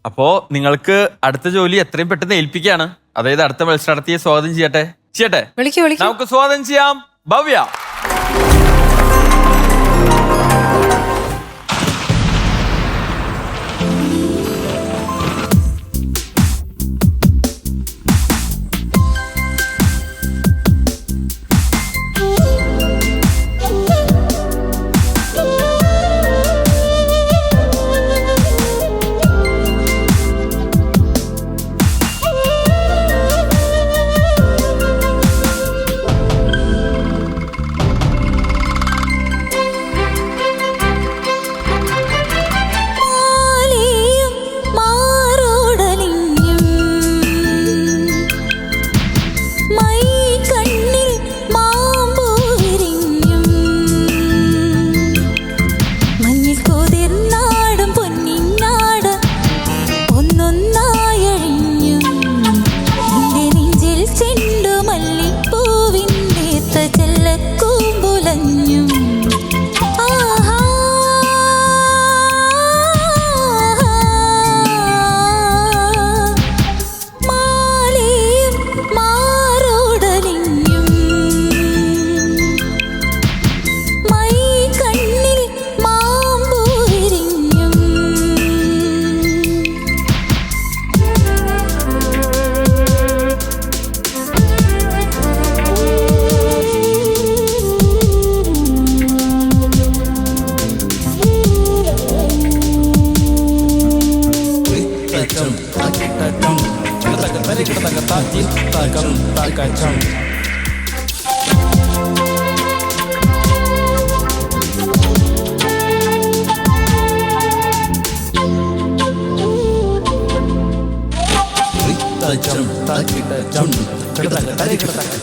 അപ്പോ നിങ്ങൾക്ക് അടുത്ത ജോലി എത്രയും പെട്ടെന്ന് ഏൽപ്പിക്കുകയാണ്. അതായത് അടുത്ത മത്സരാർത്ഥിയെ സ്വാഗതം ചെയ്യട്ടെ. നമുക്ക് സ്വാഗതം ചെയ്യാം ഭവ്യ.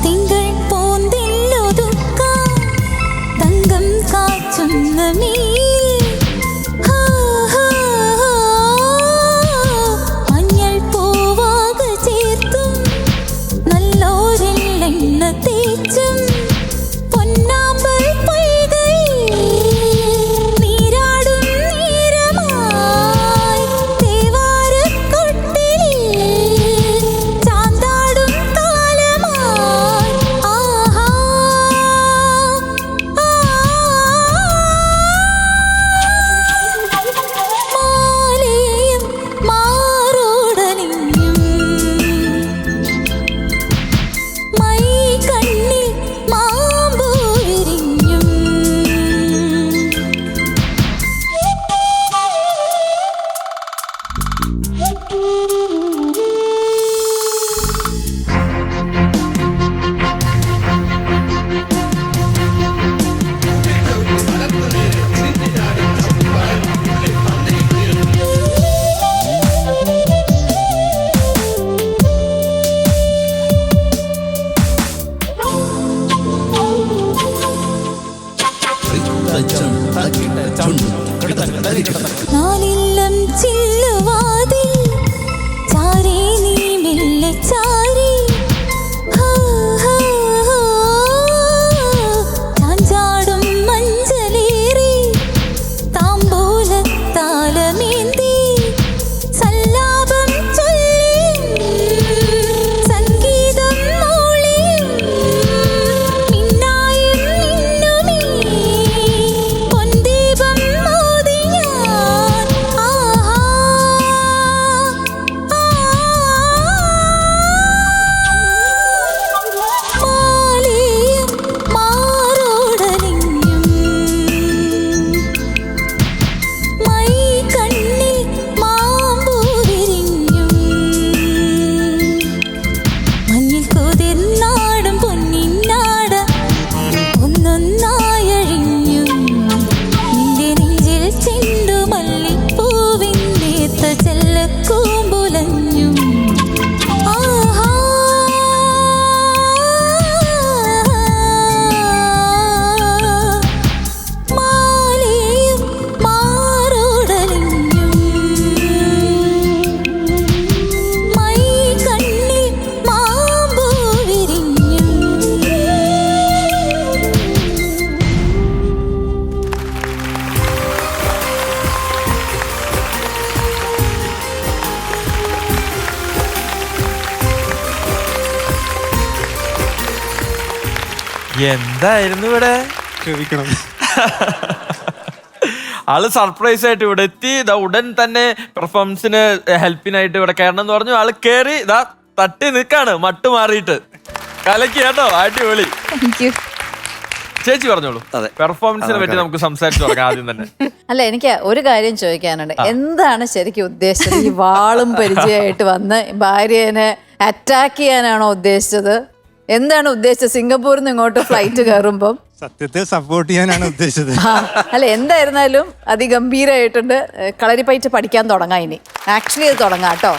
തിങ്കൾ പോന്തില്ലൊതുക്കാം തങ്കം കാച്ചുന്ന മഞ്ഞൾ പൂവാക ചേർത്തും നല്ലോരെല്ലെണ്ണ തേച്ചും പൊന്നാമ്പൽ പൊയ്കയിൽ നീരാടും നേരമായി തേവാരക്കൊട്ടിലിൽ ചാന്താടും കാലമായി. ആഹാ എന്തായിരുന്നു ഇവിടെ? ക്ഷമിക്കണം. ആള് സർപ്രൈസ് ആയിട്ട് ഇവിടെ എത്തി. ഇതാ ഉടൻ തന്നെ പെർഫോമൻസിന് ഹെൽപ്പിനായിട്ട് ഇവിടെ കയറണം എന്ന് പറഞ്ഞു. ആള് കേറി ഇതാ തട്ടി നിൽക്കാണ് മട്ട് മാറിയിട്ട്. കലക്കി കേട്ടോ, അടിപൊളി. ചേച്ചി പറഞ്ഞോളൂ, പെർഫോമൻസിനെ പറ്റി നമുക്ക് സംസാരിച്ചു തുടങ്ങാം ആദ്യം തന്നെ. അല്ല, എനിക്ക് ഒരു കാര്യം ചോദിക്കാനുണ്ട്. എന്താണ് ശരിക്കും ഉദ്ദേശിച്ചത്? ഈ വാളും പരിചയമായിട്ട് വന്ന് ഭാര്യനെ അറ്റാക്ക് ചെയ്യാനാണോ ഉദ്ദേശിച്ചത്? എന്താണ് ഉദ്ദേശിച്ചത്? സിംഗപ്പൂരിൽ നിന്ന് ഇങ്ങോട്ട് ഫ്ലൈറ്റ് കയറുമ്പം സത്യത്തെ സപ്പോർട്ട് ചെയ്യാനാണ് ഉദ്ദേശിച്ചത്. അല്ല, എന്തായിരുന്നാലും അതിഗംഭീരമായിട്ടുണ്ട്. കളരിപ്പയറ്റ് പഠിക്കാൻ തുടങ്ങാം ഇനി. ആക്ച്വലി അത് തുടങ്ങാം കേട്ടോ.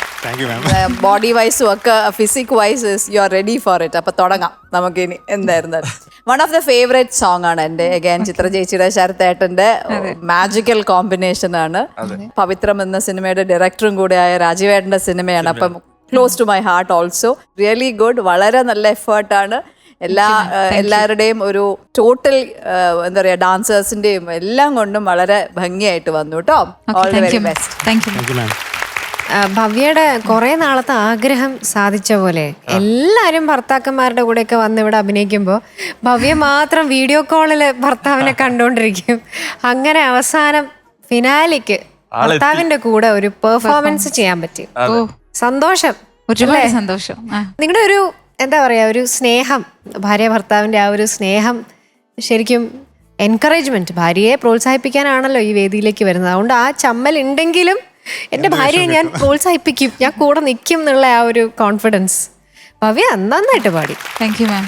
ബോഡി വൈസും ഒക്കെ physique wise you are ready for it. അപ്പൊ തുടങ്ങാം നമുക്കിനി. എന്തായിരുന്നാലും one of the favourite song ആണ് എൻ്റെ. അഗൈൻ ചിത്ര ചേച്ചിയുടെ ശരത്തേട്ടന്റെ മാജിക്കൽ കോമ്പിനേഷൻ ആണ്. പവിത്രം എന്ന സിനിമയുടെ ഡയറക്ടറും കൂടെയായ രാജീവേട്ടന്റെ സിനിമയാണ്. അപ്പം close to my heart also. Really good. വളരെ നല്ല എഫേർട്ടാണ്. എല്ലാവരുടെയും ഒരു ടോട്ടൽ എന്താ പറയാ, ഡാൻസേഴ്സിന്റെയും എല്ലാം കൊണ്ടും വളരെ ഭംഗിയായിട്ട് വന്നു കേട്ടോ. All the very best. ഭവ്യയുടെ കുറെ നാളത്തെ ആഗ്രഹം സാധിച്ച പോലെ എല്ലാരും ഭർത്താക്കന്മാരുടെ കൂടെയൊക്കെ വന്ന് ഇവിടെ അഭിനയിക്കുമ്പോൾ ഭവ്യ മാത്രം വീഡിയോ കോളില് ഭർത്താവിനെ കണ്ടോണ്ടിരിക്കും. അങ്ങനെ അവസാനം ഫിനാലിക്ക് ഭർത്താവിന്റെ കൂടെ ഒരു പെർഫോമൻസ് ചെയ്യാൻ പറ്റി. സന്തോഷം, ഒരുപാട് സന്തോഷം. നിങ്ങളുടെ ഒരു എന്താ പറയാ, ഒരു സ്നേഹം, ഭാര്യ ഭർത്താവിന്റെ ആ ഒരു സ്നേഹം ശരിക്കും എൻകറേജ്മെന്റ്, ഭാര്യയെ പ്രോത്സാഹിപ്പിക്കാനാണല്ലോ ഈ വേദിയിലേക്ക് വരുന്നത്. അതുകൊണ്ട് ആ ചമ്മൽ ഉണ്ടെങ്കിലും എന്റെ ഭാര്യയെ ഞാൻ പ്രോത്സാഹിപ്പിക്കും, ഞാൻ കൂടെ നിൽക്കും എന്നുള്ള ആ ഒരു കോൺഫിഡൻസ് ഭവ്യ നന്നായിട്ട് പാടി. Thank you ma'am.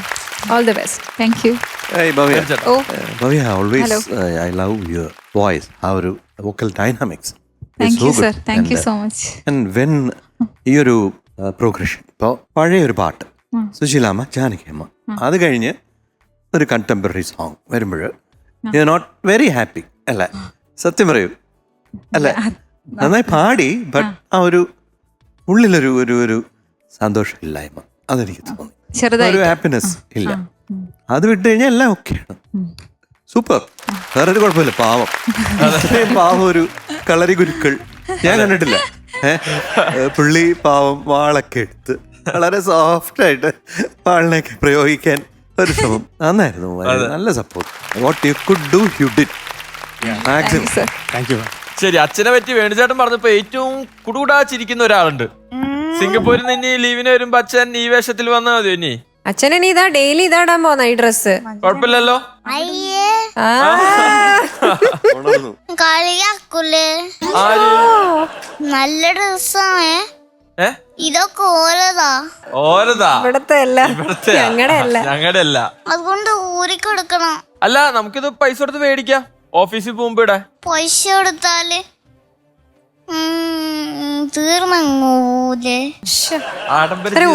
All the best. Thank you. Hey Bhavya. Bhavya, always I love your voice, our vocal dynamics. Thank you sir. Thank you so much. And when ഈ ഒരു പ്രോഗ്രഷൻ, ഇപ്പോൾ പഴയ ഒരു പാട്ട് സുശീലാമ്മ ജാനകിയമ്മ, അത് കഴിഞ്ഞ് ഒരു കണ്ടംപററി സോങ് വരുമ്പോൾ you are not very happy അല്ലേ? സത്യം പറയൂ അല്ലേ? നന്നായി പാടി, ബട്ട് ആ ഒരു ഉള്ളിലൊരു ഒരു ഒരു സന്തോഷമില്ലായ്മ, അതെനിക്ക് തോന്നി. ഒരു ഹാപ്പിനെസ് ഇല്ല. അത് വിട്ട് കഴിഞ്ഞാൽ എല്ലാം ഓക്കെയാണ്. സൂപ്പർ. വേറെ ഒരു കുഴപ്പമില്ല. പാവം പാവം ഒരു കളരി ഗുരുക്കൾ ഞാൻ കണ്ടിട്ടില്ല. പുള്ളി പാവം വാളൊക്കെ എടുത്ത് വളരെ സോഫ്റ്റ് ആയിട്ട് വാളിനെയൊക്കെ പ്രയോഗിക്കാൻ ഒരു ശ്രമം. നന്നായിരുന്നു. നല്ല support. What you could do you did maximum. Thank you. ശരി, അച്ഛനെ പറ്റി വേണുചേട്ടൻ പറഞ്ഞപ്പോ ഏറ്റവും കുടുകൂടാ ചിരിക്കുന്ന ഒരാളുണ്ട്. സിംഗപ്പൂരിൽ നിന്ന് ലീവിന് വരുമ്പോ അച്ഛൻ ഈ വേഷത്തിൽ വന്നാൽ മതി. ഇനി അച്ഛനെ നീ ഇതാ ഡെയിലി ഇതാടാൻ പോന്ന ഈ ഡ്രസ്. കുഴപ്പമില്ലല്ലോ. കളിയാക്കൂലേ? നല്ല ഡ്രസ്സാണ്. ഇതൊക്കെ ഓരതാ. ഇവിടത്തെ അല്ല, ഞങ്ങളുടെ അല്ല. അതുകൊണ്ട് ഊരിക്കൊടുക്കണം. അല്ല, നമുക്കിത് പൈസ കൊടുത്ത് മേടിക്കാം. ഓഫീസിൽ പോകുമ്പോ ഇടാ. പൈസ കൊടുത്താല് തീർന്നൂലേ?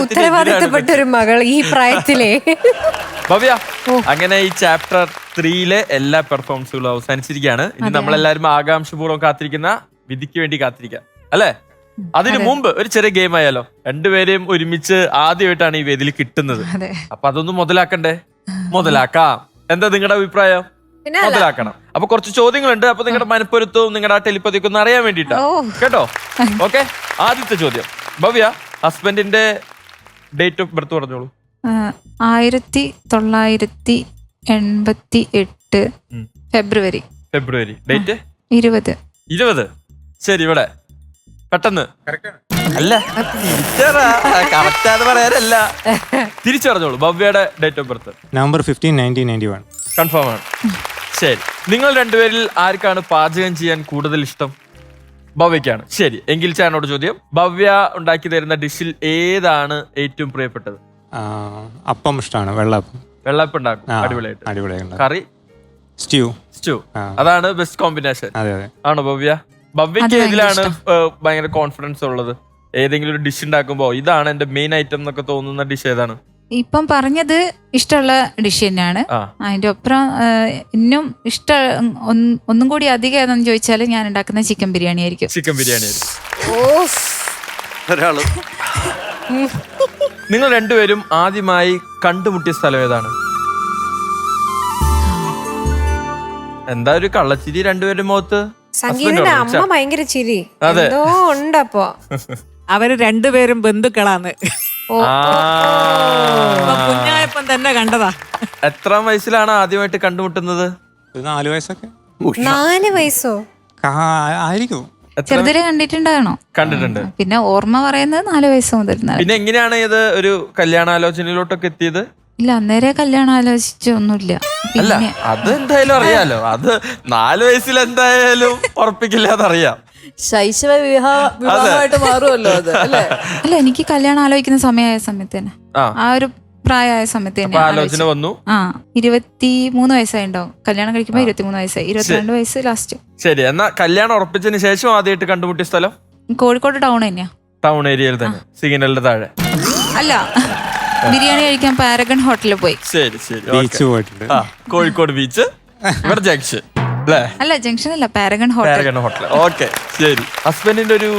ഉത്തരവാദിത്തപ്പെട്ട ഒരു മകൾ ഈ പ്രായത്തിലെ. ഭവ്യ, അങ്ങനെ ഈ ചാപ്റ്റർ 3 എല്ലാ പെർഫോമൻസുകളും അവസാനിച്ചിരിക്കുകയാണ്. ഇനി നമ്മളെല്ലാരും ആകാംക്ഷപൂർവ്വം കാത്തിരിക്കുന്ന വിധിക്ക് വേണ്ടി കാത്തിരിക്കാം അല്ലെ? അതിനു മുമ്പ് ഒരു ചെറിയ ഗെയിം ആയാലോ? രണ്ടുപേരെയും ഒരുമിച്ച് ആദ്യമായിട്ടാണ് ഈ വേദിയിൽ കിട്ടുന്നത്. അപ്പൊ അതൊന്നും മുതലാക്കണ്ടേ? മുതലാക്കാം. എന്താ നിങ്ങളുടെ അഭിപ്രായം? മുതലാക്കണം. അപ്പൊ കുറച്ച് ചോദ്യങ്ങളുണ്ട്. അപ്പൊ നിങ്ങളുടെ മനപ്പൊരുത്തവും നിങ്ങളുടെ ആ ടെലിപ്പതിയൊക്കെ ഒന്ന് അറിയാൻ വേണ്ടിട്ടാ കേട്ടോ. ഓക്കെ, ആദ്യത്തെ ചോദ്യം. ഭവ്യ, ഹസ്ബൻഡിന്റെ ഡേറ്റ് ഓഫ് ബർത്ത് പറഞ്ഞോളൂ. 1988 ഫെബ്രുവരി. ഡേറ്റ് 20. ശരി, ഇവിടെ പെട്ടെന്ന് അല്ല, കറക്റ്റ് പറയാനല്ല, തിരിച്ചു പറഞ്ഞോളൂ. ഭവ്യയുടെ date of birth November 15, 1991. Confirm ആണ്. ശരി, നിങ്ങൾ രണ്ടുപേരിൽ ആർക്കാണ് പാചകം ചെയ്യാൻ കൂടുതൽ ഇഷ്ടം? ഭവ്യക്കാണ്. ശരി, എങ്കിൽ ചാനോട് ചോദ്യം. ഭവ്യ ഉണ്ടാക്കി തരുന്ന ഡിഷിൽ ഏതാണ് ഏറ്റവും പ്രിയപ്പെട്ടത്? അപ്പം ഇഷ്ടമാണ്. വെള്ളപ്പം. വെള്ളപ്പം ഉണ്ടാക്കും അടിപൊളിയായിട്ട്. കറി? സ്റ്റ്യൂ. അതാണ് ബെസ്റ്റ് കോമ്പിനേഷൻ. ആണോ ഭവ്യ? ഭവ്യക്ക് ഏതിലാണ് ഭയങ്കര കോൺഫിഡൻസ് ഉള്ളത്? ഏതെങ്കിലും ഒരു ഡിഷ് ഉണ്ടാക്കുമ്പോ ഇതാണ് എന്റെ മെയിൻ ഐറ്റം എന്നൊക്കെ തോന്നുന്ന ഡിഷ് ഏതാണ്? ഇപ്പം പറഞ്ഞത് ഇഷ്ടമുള്ള ഡിഷ് തന്നെയാണ്. അതിന്റെ ഒപ്പം ഇന്നും ഒന്നും കൂടി അധികം ഏതെന്ന് ചോദിച്ചാൽ ഞാൻ ഉണ്ടാക്കുന്ന ചിക്കൻ ബിരിയാണി ആയിരിക്കും. നിങ്ങൾ രണ്ടുപേരും ആദ്യമായി കണ്ടുമുട്ടിയ സ്ഥലം ഏതാണ്? എന്താ ഒരു കള്ളച്ചിരി രണ്ടുപേരുടെ മുഖത്ത്? സംഗീതയുടെ അമ്മ ഭയങ്കര ചിരി എന്തോ ഉണ്ടപ്പോ. അവര് രണ്ടുപേരും ബന്ധുക്കളാണ്. കുഞ്ഞായപ്പം തന്നെ കണ്ടതാ. എത്രാം വയസ്സിലാണ് ആദ്യമായിട്ട് കണ്ടുമുട്ടുന്നത്? ഒരു 4 വയസ്സൊക്കെ 4 വയസ്സോ? ആയിരിക്കും. ചെറുതിലെ കണ്ടിട്ടുണ്ടാകണോ? കണ്ടിട്ടുണ്ട്. പിന്നെ ഓർമ്മ പറയുന്നത് 4 വയസ്സ് മുതൽ. പിന്നെ എങ്ങനെയാണ് ഇത് ഒരു കല്യാണാലോചനയിലോട്ടൊക്കെ എത്തിയത്? ഇല്ല, അന്നേരെ കല്യാണം ആലോചിച്ചൊന്നുമില്ല. അല്ല, അത് എന്തായാലും അറിയാലോ. അത് 4 വയസ്സിൽ എന്തായാലും ഉറപ്പിക്കില്ല, അതറിയാം. ശൈശവ വിവാഹമായിട്ട് മാറുമല്ലോ അത്, അല്ലേ? അല്ല, എനിക്ക് കല്യാണം ആലോചിക്കുന്ന സമയത്ത് തന്നെ, ആ ഒരു പ്രായമായ സമയത്ത് തന്നെ ആലോചന വന്നു. 23 വയസ്സായി ഉണ്ടാവും. കല്യാണം കഴിക്കുമ്പോ 23 വയസ്സായി. 22 വയസ്സ് ലാസ്റ്റ്. ശരി, എന്നാ കല്യാണം ഉറപ്പിച്ചതിന് ശേഷം ആദ്യമായിട്ട് കണ്ടുമുട്ടിയ സ്ഥലം? കോഴിക്കോട് ടൗൺ തന്നെയാ. ടൗൺ ഏരിയയിൽ തന്നെ, സിഗ്നലിന്റെ താഴെ? അല്ല, ബിരിയാണി കഴിക്കാൻ പാരഗൺ ഹോട്ടലിൽ പോയി. ശരി ശരി. ബീച്ച് പോയിട്ടുണ്ട്. കോഴിക്കോട് ബീച്ച്, ഇവിടെ ജംഗ്ഷൻ അല്ലേ? അല്ല, ജംഗ്ഷൻ അല്ല, പാരഗൺ ഹോട്ടൽ. ഓക്കെ, ശരി. ഹസ്ബൻഡിന്റെ ഒരു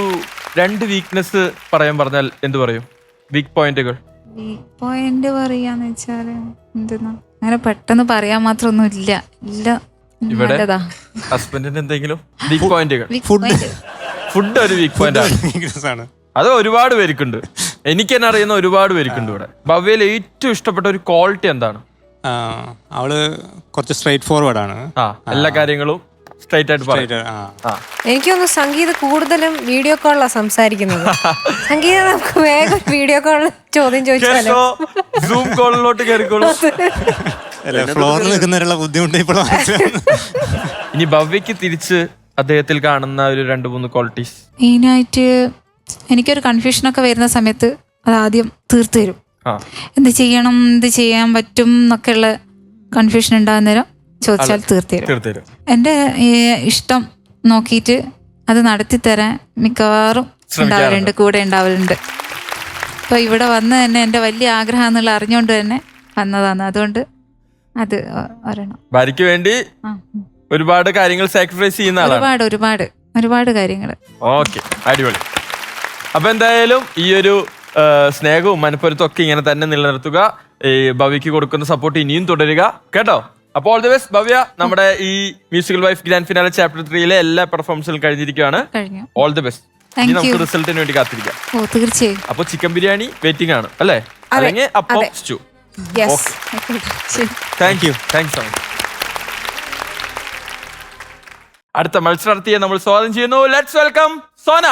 2 വീക്ക്നെസ് പറഞ്ഞാൽ എന്ത് പറയും? വീക്ക് പോയിന്റുകൾ. വീക്ക് പോയിന്റ് പറയാന്ന് വെച്ചാല് എന്തെന്നാ, അങ്ങനെ പെട്ടെന്ന് പറയാൻ മാത്രമൊന്നും ഇല്ല. ഇവിടെ നല്ലതാ. ഹസ്ബൻഡിന്റെ എന്തെങ്കിലും വീക്ക് പോയിന്റുകൾ? ഫുഡ് ഒരു വീക്ക് പോയിന്റ് ആണ്. അത് ഒരുപാട് പേർക്കുണ്ട്. എനിക്ക് തന്നെ അറിയുന്ന ഒരുപാട് പേർക്കുണ്ട് ഇവിടെ. ഭവ്യയിൽ ഏറ്റവും ഇഷ്ടപ്പെട്ട ഒരു ക്വാളിറ്റി എന്താണ്? അവള് കുറച്ച് സ്ട്രൈറ്റ് ഫോർവേഡ് ആണ്. എല്ലാ കാര്യങ്ങളും സ്ട്രൈറ്റ് ആയിട്ട് പറയും. എനിക്കൊന്ന് സംഗീത കൂടുതലും വീഡിയോ കോളിലാണ് സംസാരിക്കുന്നത്. സംഗീത നമുക്ക് വേഗം വീഡിയോ കോളിൽ ചോദ്യം ചോദിച്ചാലോ? സൂം കോളിലോട്ട് കയറിക്കോളൂ. ഫ്ലോറിൽ നിൽക്കുന്നവരുള്ള ബുദ്ധിമുട്ട് ഇപ്പോഴും. ഇനി ഭവ്യക്ക് തിരിച്ച് അദ്ദേഹത്തിൽ കാണുന്ന ഒരു 2-3 ക്വാളിറ്റീസ്. മെയിനായിട്ട് എനിക്കൊരു കൺഫ്യൂഷനൊക്കെ വരുന്ന സമയത്ത് അത് ആദ്യം തീർത്തു തരും. എന്ത് ചെയ്യണം, എന്ത് ചെയ്യാൻ പറ്റും എന്നൊക്കെയുള്ള കൺഫ്യൂഷൻ ഉണ്ടാകുന്ന നേരം ചോദിച്ചാൽ തീർത്തു തരും. എൻ്റെ ഇഷ്ടം നോക്കിയിട്ട് അത് നടത്തി തരാൻ മിക്കവാറും കൂടെ ഉണ്ടാവലുണ്ട്. അപ്പോൾ ഇവിടെ വന്ന് തന്നെ എൻ്റെ വലിയ ആഗ്രഹം എന്നുള്ള അറിഞ്ഞുകൊണ്ട് തന്നെ വന്നതാണ്. അതുകൊണ്ട് അത് ഒരെണ്ണം. ഭാര്യയ്ക്ക് വേണ്ടി ഒരുപാട് കാര്യങ്ങൾ സാക്രിഫൈസ് ചെയ്യുന്ന ആളാണ്. ഒരുപാട് കാര്യങ്ങൾ. ഓക്കെ, അടിപൊളി. അപ്പൊ എന്തായാലും ഈ ഒരു സ്നേഹവും മനപ്പൊരുത്തം ഒക്കെ ഇങ്ങനെ തന്നെ നിലനിർത്തുക. ഈ ഭവ്യക്ക് കൊടുക്കുന്ന സപ്പോർട്ട് ഇനിയും തുടരുക കേട്ടോ. അപ്പോൾ ഓൾ ദി ബെസ്റ്റ് ഭവ്യ. നമ്മുടെ ഈ musical wife grand finale chapter 3 എല്ലാ പെർഫോമൻസും കഴിഞ്ഞിരിക്കുകയാണ്. All the best. ഇനി നമുക്ക് റിസൾട്ടിന് വേണ്ടി കാത്തിരിക്കാം. തീർച്ചയായും. അപ്പൊ ചിക്കൻ ബിരിയാണി വെയിറ്റിംഗ് ആണ് അല്ലേ? അല്ലെങ്കിൽ അപ്പം stew. Thank you so much. അടുത്ത മത്സരാർത്ഥിയെ നമ്മൾ സ്വാഗതം ചെയ്യുന്നു. Let's welcome Sona.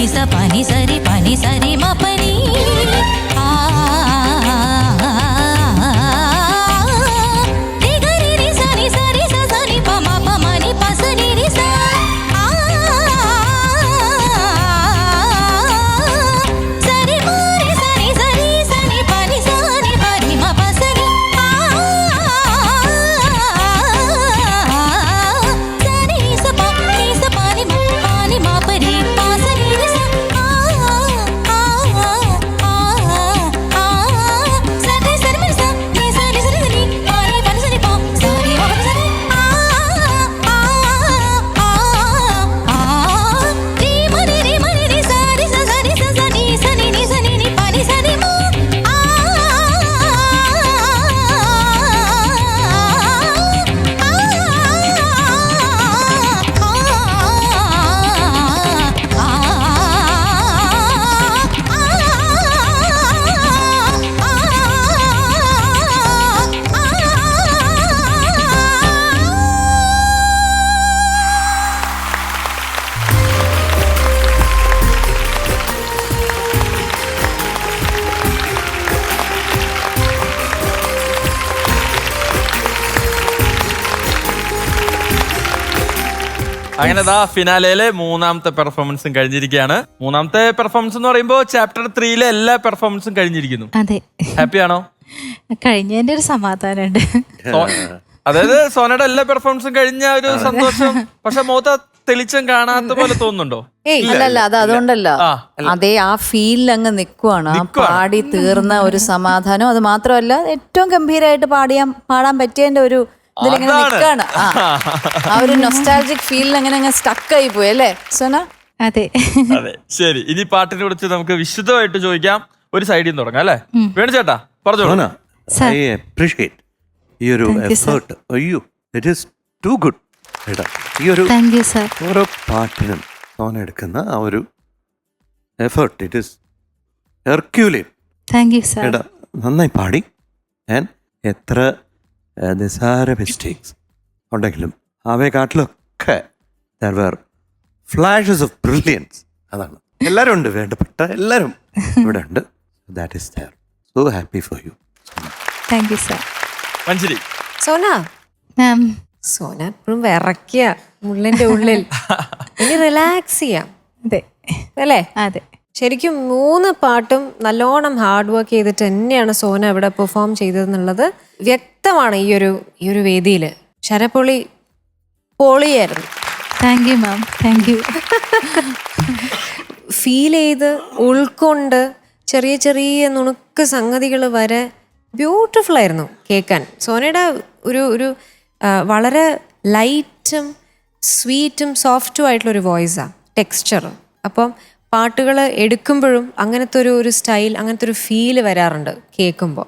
sa pani sari ma pani re ga re re sa ni sa ni pa ma ni pa sa ni re sa sari ma re sa ni pa ni ma pa sa ni sari sa pa ni ma pa re pa sa ni re sa അങ്ങനെ ഫിനാലയിലെ മൂന്നാമത്തെ പെർഫോമൻസും കഴിഞ്ഞിരിക്കുകയാണ്. മൂന്നാമത്തെ performance എന്ന് പറയുമ്പോൾ chapter 3-ലെ എല്ലാ പെർഫോമൻസും കഴിഞ്ഞിരിക്കുന്നു. അതെ, ഹാപ്പിയാണോ? കഴിഞ്ഞതിന്റെ ഒരു സമാധാനമുണ്ട്. അതായത് സോനയുടെ എല്ലാ പെർഫോമൻസും കഴിഞ്ഞ ഒരു സന്തോഷം. പക്ഷെ മുഖത്ത് തെളിച്ചം കാണാത്ത പോലെ തോന്നുന്നുണ്ടോ? അല്ലല്ല, അത് അതുകൊണ്ടല്ല, അതേ ആ ഫീലിൽ അങ്ങ് നിൽക്കുവാണ്. ആ പാടി തീർന്ന ഒരു സമാധാനം. അത് മാത്രമല്ല, ഏറ്റവും ഗംഭീരമായിട്ട് പാടാൻ പറ്റിയതിന്റെ ഒരു ഇതിലിങ്ങനെ നിൽക്കാണ്. ആ ഒരു നൊസ്റ്റാൾജിക് ഫീലിൽ അങ്ങനെ അങ്ങ് സ്റ്റക്ക് ആയി പോയി അല്ലേ സോന? അതെ അതെ. ശരി, ഇനി പാട്ടിനെ കുറിച്ച് നമുക്ക് വിശദമായിട്ട് ചോദിക്കാം. ഒരു സൈഡിൽ നിന്ന് തുടങ്ങാം അല്ലേ? വേണു ചേട്ടാ പറഞ്ഞോളൂ. ഐ അപ്രീഷിയേറ്റ് ഈ ഒരു എഫേർട്ട്. അയ്യോ, ഇറ്റ് ഈസ് ടു ഗുഡ്. ഈ ഒരു ഓരോ പാട്ടിനും സോന എടുക്കുന്ന ആ ഒരു എഫേർട്ട്, ഇറ്റ് ഈസ് ഹെർക്യൂലിൻ. എടാ, നന്നായി പാടി. ഞാൻ എത്ര നിസാര മിസ്റ്റേക്സ് ഉണ്ടെങ്കിലും അവയെക്കാട്ടിലൊക്കെ there were flashes of brilliance. അതാണ്. എല്ലാവരും ഉണ്ട്, വേണ്ടപ്പെട്ട എല്ലാവരും ഇവിടെ ഉണ്ട്. That is there. So happy for you. Thank you sir. Manjari. Sona എപ്പോഴും വിറയ്ക്കുക ഉള്ളിന്റെ ഉള്ളിൽ. ഇനി റിലാക്സ് ചെയ്യാം. അതെ അല്ലേ? അതെ. ശരിക്കും 3 പാട്ടും നല്ലോണം ഹാർഡ് വർക്ക് ചെയ്തിട്ട് തന്നെയാണ് സോന ഇവിടെ പെർഫോം ചെയ്തതെന്നുള്ളത് വ്യക്തമാണ് ഈ ഒരു വേദിയിൽ. ശരപ്പൊളി പൊളിയായിരുന്നു. Thank you ma'am, thank you. Feel ചെയ്ത് ഉൾക്കൊണ്ട് ചെറിയ ചെറിയ നുണുക്ക് സംഗതികൾ വരെ ബ്യൂട്ടിഫുൾ ആയിരുന്നു കേൾക്കാൻ. സോനയുടെ ഒരു വളരെ ലൈറ്റും സ്വീറ്റും സോഫ്റ്റും ആയിട്ടുള്ളൊരു വോയിസാണ്, ടെക്സ്ചർ. അപ്പം പാട്ടുകൾ എടുക്കുമ്പോഴും അങ്ങനത്തെ ഒരു സ്റ്റൈൽ, അങ്ങനത്തെ ഒരു ഫീല് വരാറുണ്ട് കേൾക്കുമ്പോൾ.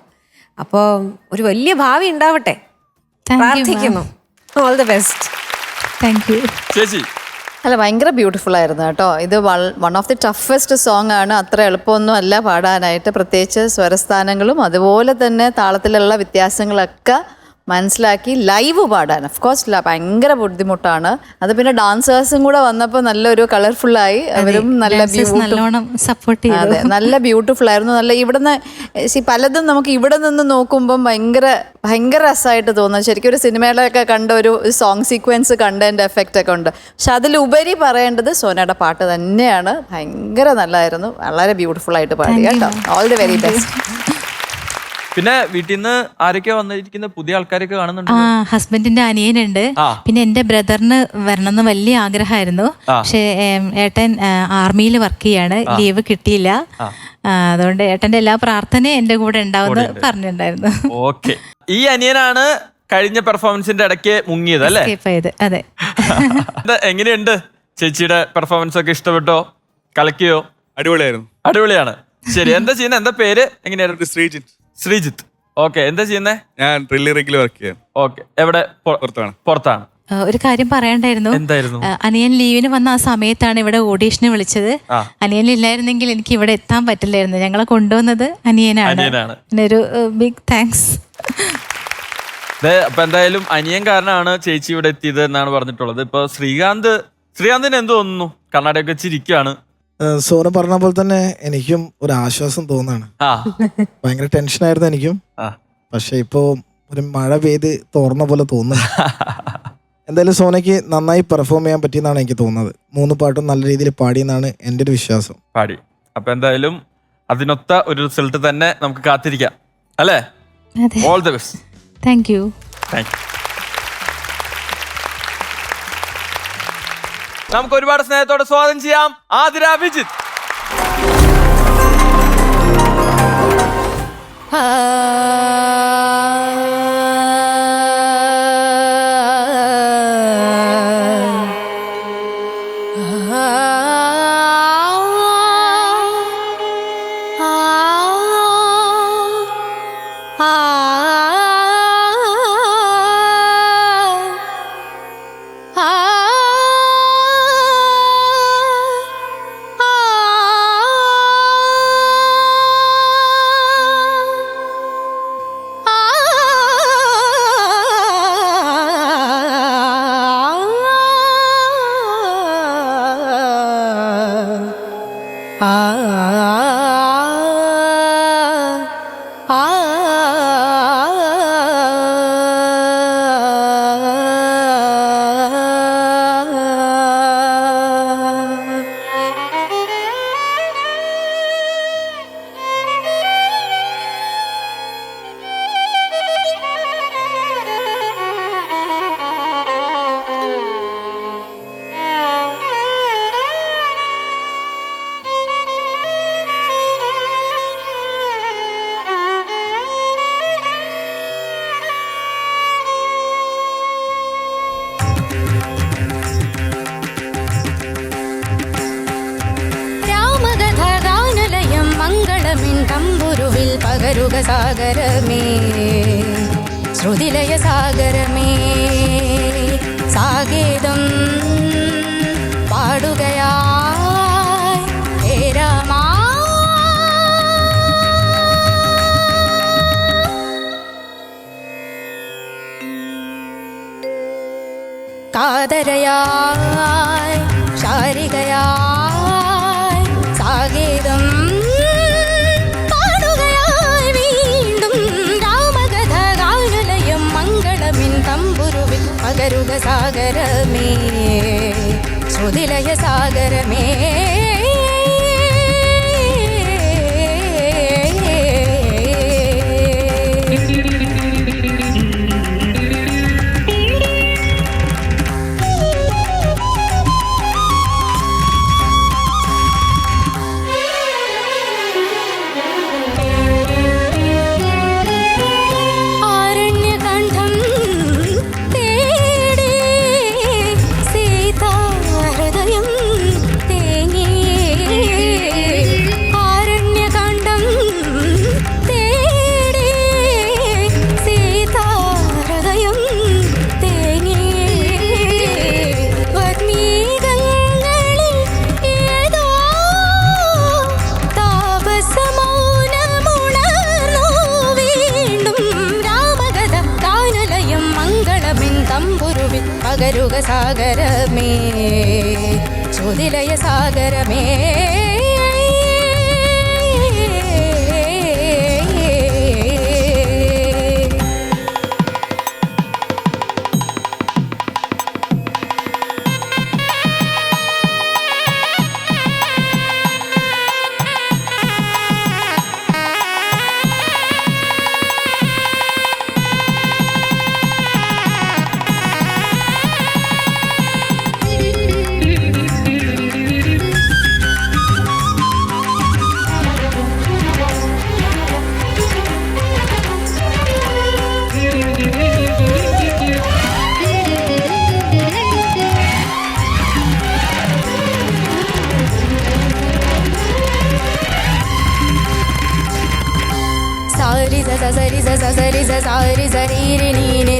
അപ്പോൾ ഒരു വലിയ ഭാവി ഉണ്ടാവട്ടെ പ്രാർത്ഥിക്കുന്നു. All the best. Thank you ചേച്ചി. അല്ല, ഭയങ്കര ബ്യൂട്ടിഫുൾ ആയിരുന്നു കേട്ടോ. ഇത് one of the toughest song ആണ്. അത്ര എളുപ്പമൊന്നും അല്ല പാടാനായിട്ട്. പ്രത്യേകിച്ച് സ്വരസ്ഥാനങ്ങളും അതുപോലെ തന്നെ താളത്തിലുള്ള വ്യത്യാസങ്ങളൊക്കെ മനസ്സിലാക്കി ലൈവ് പാടാൻ ഓഫ് കോഴ്സ് ഭയങ്കര ബുദ്ധിമുട്ടാണ്. അത് പിന്നെ ഡാൻസേഴ്സും കൂടെ വന്നപ്പോൾ നല്ലൊരു കളർഫുള്ളായി. അവരും നല്ല സപ്പോർട്ട് ചെയ്തു. അതെ, നല്ല ബ്യൂട്ടിഫുൾ ആയിരുന്നു. നല്ല ഇവിടുന്ന് പലതും നമുക്ക് ഇവിടെ നിന്ന് നോക്കുമ്പം ഭയങ്കര രസമായിട്ട് തോന്നുന്നു. ശരിക്കും ഒരു സിനിമയിലൊക്കെ കണ്ട ഒരു സോങ് സീക്വൻസ് കണ്ടതിൻ്റെ എഫക്റ്റ് ഒക്കെ ഉണ്ട്. പക്ഷെ അതിലുപരി പറയേണ്ടത് സോനയുടെ പാട്ട് തന്നെയാണ്. ഭയങ്കര നല്ലതായിരുന്നു. വളരെ ബ്യൂട്ടിഫുൾ ആയിട്ട് പാടി കേട്ടോ. All the very best. പിന്നെ വീട്ടിൽ നിന്ന് ആരൊക്കെയാ വന്നിരിക്കുന്ന പുതിയ ആൾക്കാരൊക്കെ കാണുന്നുണ്ട്? ഹസ്ബൻഡിന്റെ അനിയനുണ്ട്. പിന്നെ എന്റെ ബ്രദറിന് വരണമെന്ന് വലിയ ആഗ്രഹമായിരുന്നു. പക്ഷെ ഏട്ടൻ ആർമിയിൽ വർക്ക് ചെയ്യാണ്, ലീവ് കിട്ടിയില്ല. അതുകൊണ്ട് ഏട്ടന്റെ എല്ലാ പ്രാർത്ഥനയും എന്റെ കൂടെ ഉണ്ടാവുമെന്ന് പറഞ്ഞിട്ടുണ്ടായിരുന്നു. ഓക്കെ. ഈ അനിയനാണ് കഴിഞ്ഞ പെർഫോമൻസിന്റെ ഇടയ്ക്ക് മുങ്ങിയത് അല്ലേ? അതെ. എങ്ങനെയുണ്ട് ചേച്ചിയുടെ പെർഫോമൻസ് ഒക്കെ? ഇഷ്ടപ്പെട്ടോ? കലക്കിയോ? അടിപൊളിയായിരുന്നു. അടിപൊളിയാണ്. ശരി, എന്താ ചെയ്യുന്നത്? എന്താ പേര്? എങ്ങനെയായിരുന്നു? ശ്രീജിത്ത്. ഓക്കെ, എന്താ ചെയ്യുന്നേ? ഞാൻ ട്രില്ലറിക്കിൽ വർക്ക് ചെയ്യാൻ. ഓക്കെ, എവിടെ? പുറത്താണ്. ഒരു കാര്യം പറയണ്ടായിരുന്നു. എന്തായിരുന്നു? അനിയൻ ലീവിന് വന്ന ആ സമയത്താണ് ഇവിടെ ഓഡീഷന് വിളിച്ചത്. അനിയൻ ഇല്ലായിരുന്നെങ്കിൽ എനിക്ക് ഇവിടെ എത്താൻ പറ്റില്ലായിരുന്നു. ഞങ്ങളെ കൊണ്ടുവന്നത് അനിയനാണ്. ഒരു ബിഗ് താങ്ക്സ്. അപ്പൊ എന്തായാലും അനിയൻ കാരനാണ് ചേച്ചി ഇവിടെ എത്തിയത് എന്നാണ് പറഞ്ഞിട്ടുള്ളത്. ഇപ്പൊ ശ്രീകാന്തിന് എന്ത് തോന്നുന്നു? കർണാടക വെച്ചിരിക്കുകയാണ്. സോന പറഞ്ഞ പോലെ തന്നെ എനിക്കും ഒരു ആശ്വാസം തോന്നാണ്. ആ ഭയങ്കര ടെൻഷനായിരുന്നു എനിക്കും. പക്ഷെ ഇപ്പോ ഒരു മഴ പെയ്ത് തോർന്ന പോലെ തോന്നുന്നു. എന്തായാലും സോനയ്ക്ക് നന്നായി പെർഫോം ചെയ്യാൻ പറ്റിയെന്നാണ് എനിക്ക് തോന്നുന്നത്. 3 പാട്ടും നല്ല രീതിയിൽ പാടിയെന്നാണ് എൻ്റെ ഒരു വിശ്വാസം. പാടി. അപ്പൊ എന്തായാലും അതിനൊത്ത ഒരു റിസൾട്ട് തന്നെ നമുക്ക് കാത്തിരിക്കാം അല്ലേ? All the best. Thank you. Thank you. നമുക്ക് ഒരുപാട് സ്നേഹത്തോടെ സ്വാഗതം ചെയ്യാം ആതിര അഭിജിത്ത്. പകരുക സാഗരമേ ശ്രുതിലയ സാഗരമേ സാഗേതം പാടുകയായി ഹേ രാമാ കാതരയായി ശാരികയായി സാഗേതം പകരുക സാഗരമേ ശ്രുതിലയ സാഗരമേ പകരുക സാഗരമേ ശ്രുതിലയ സാഗരമേ సరి సరి సరి సరి నీని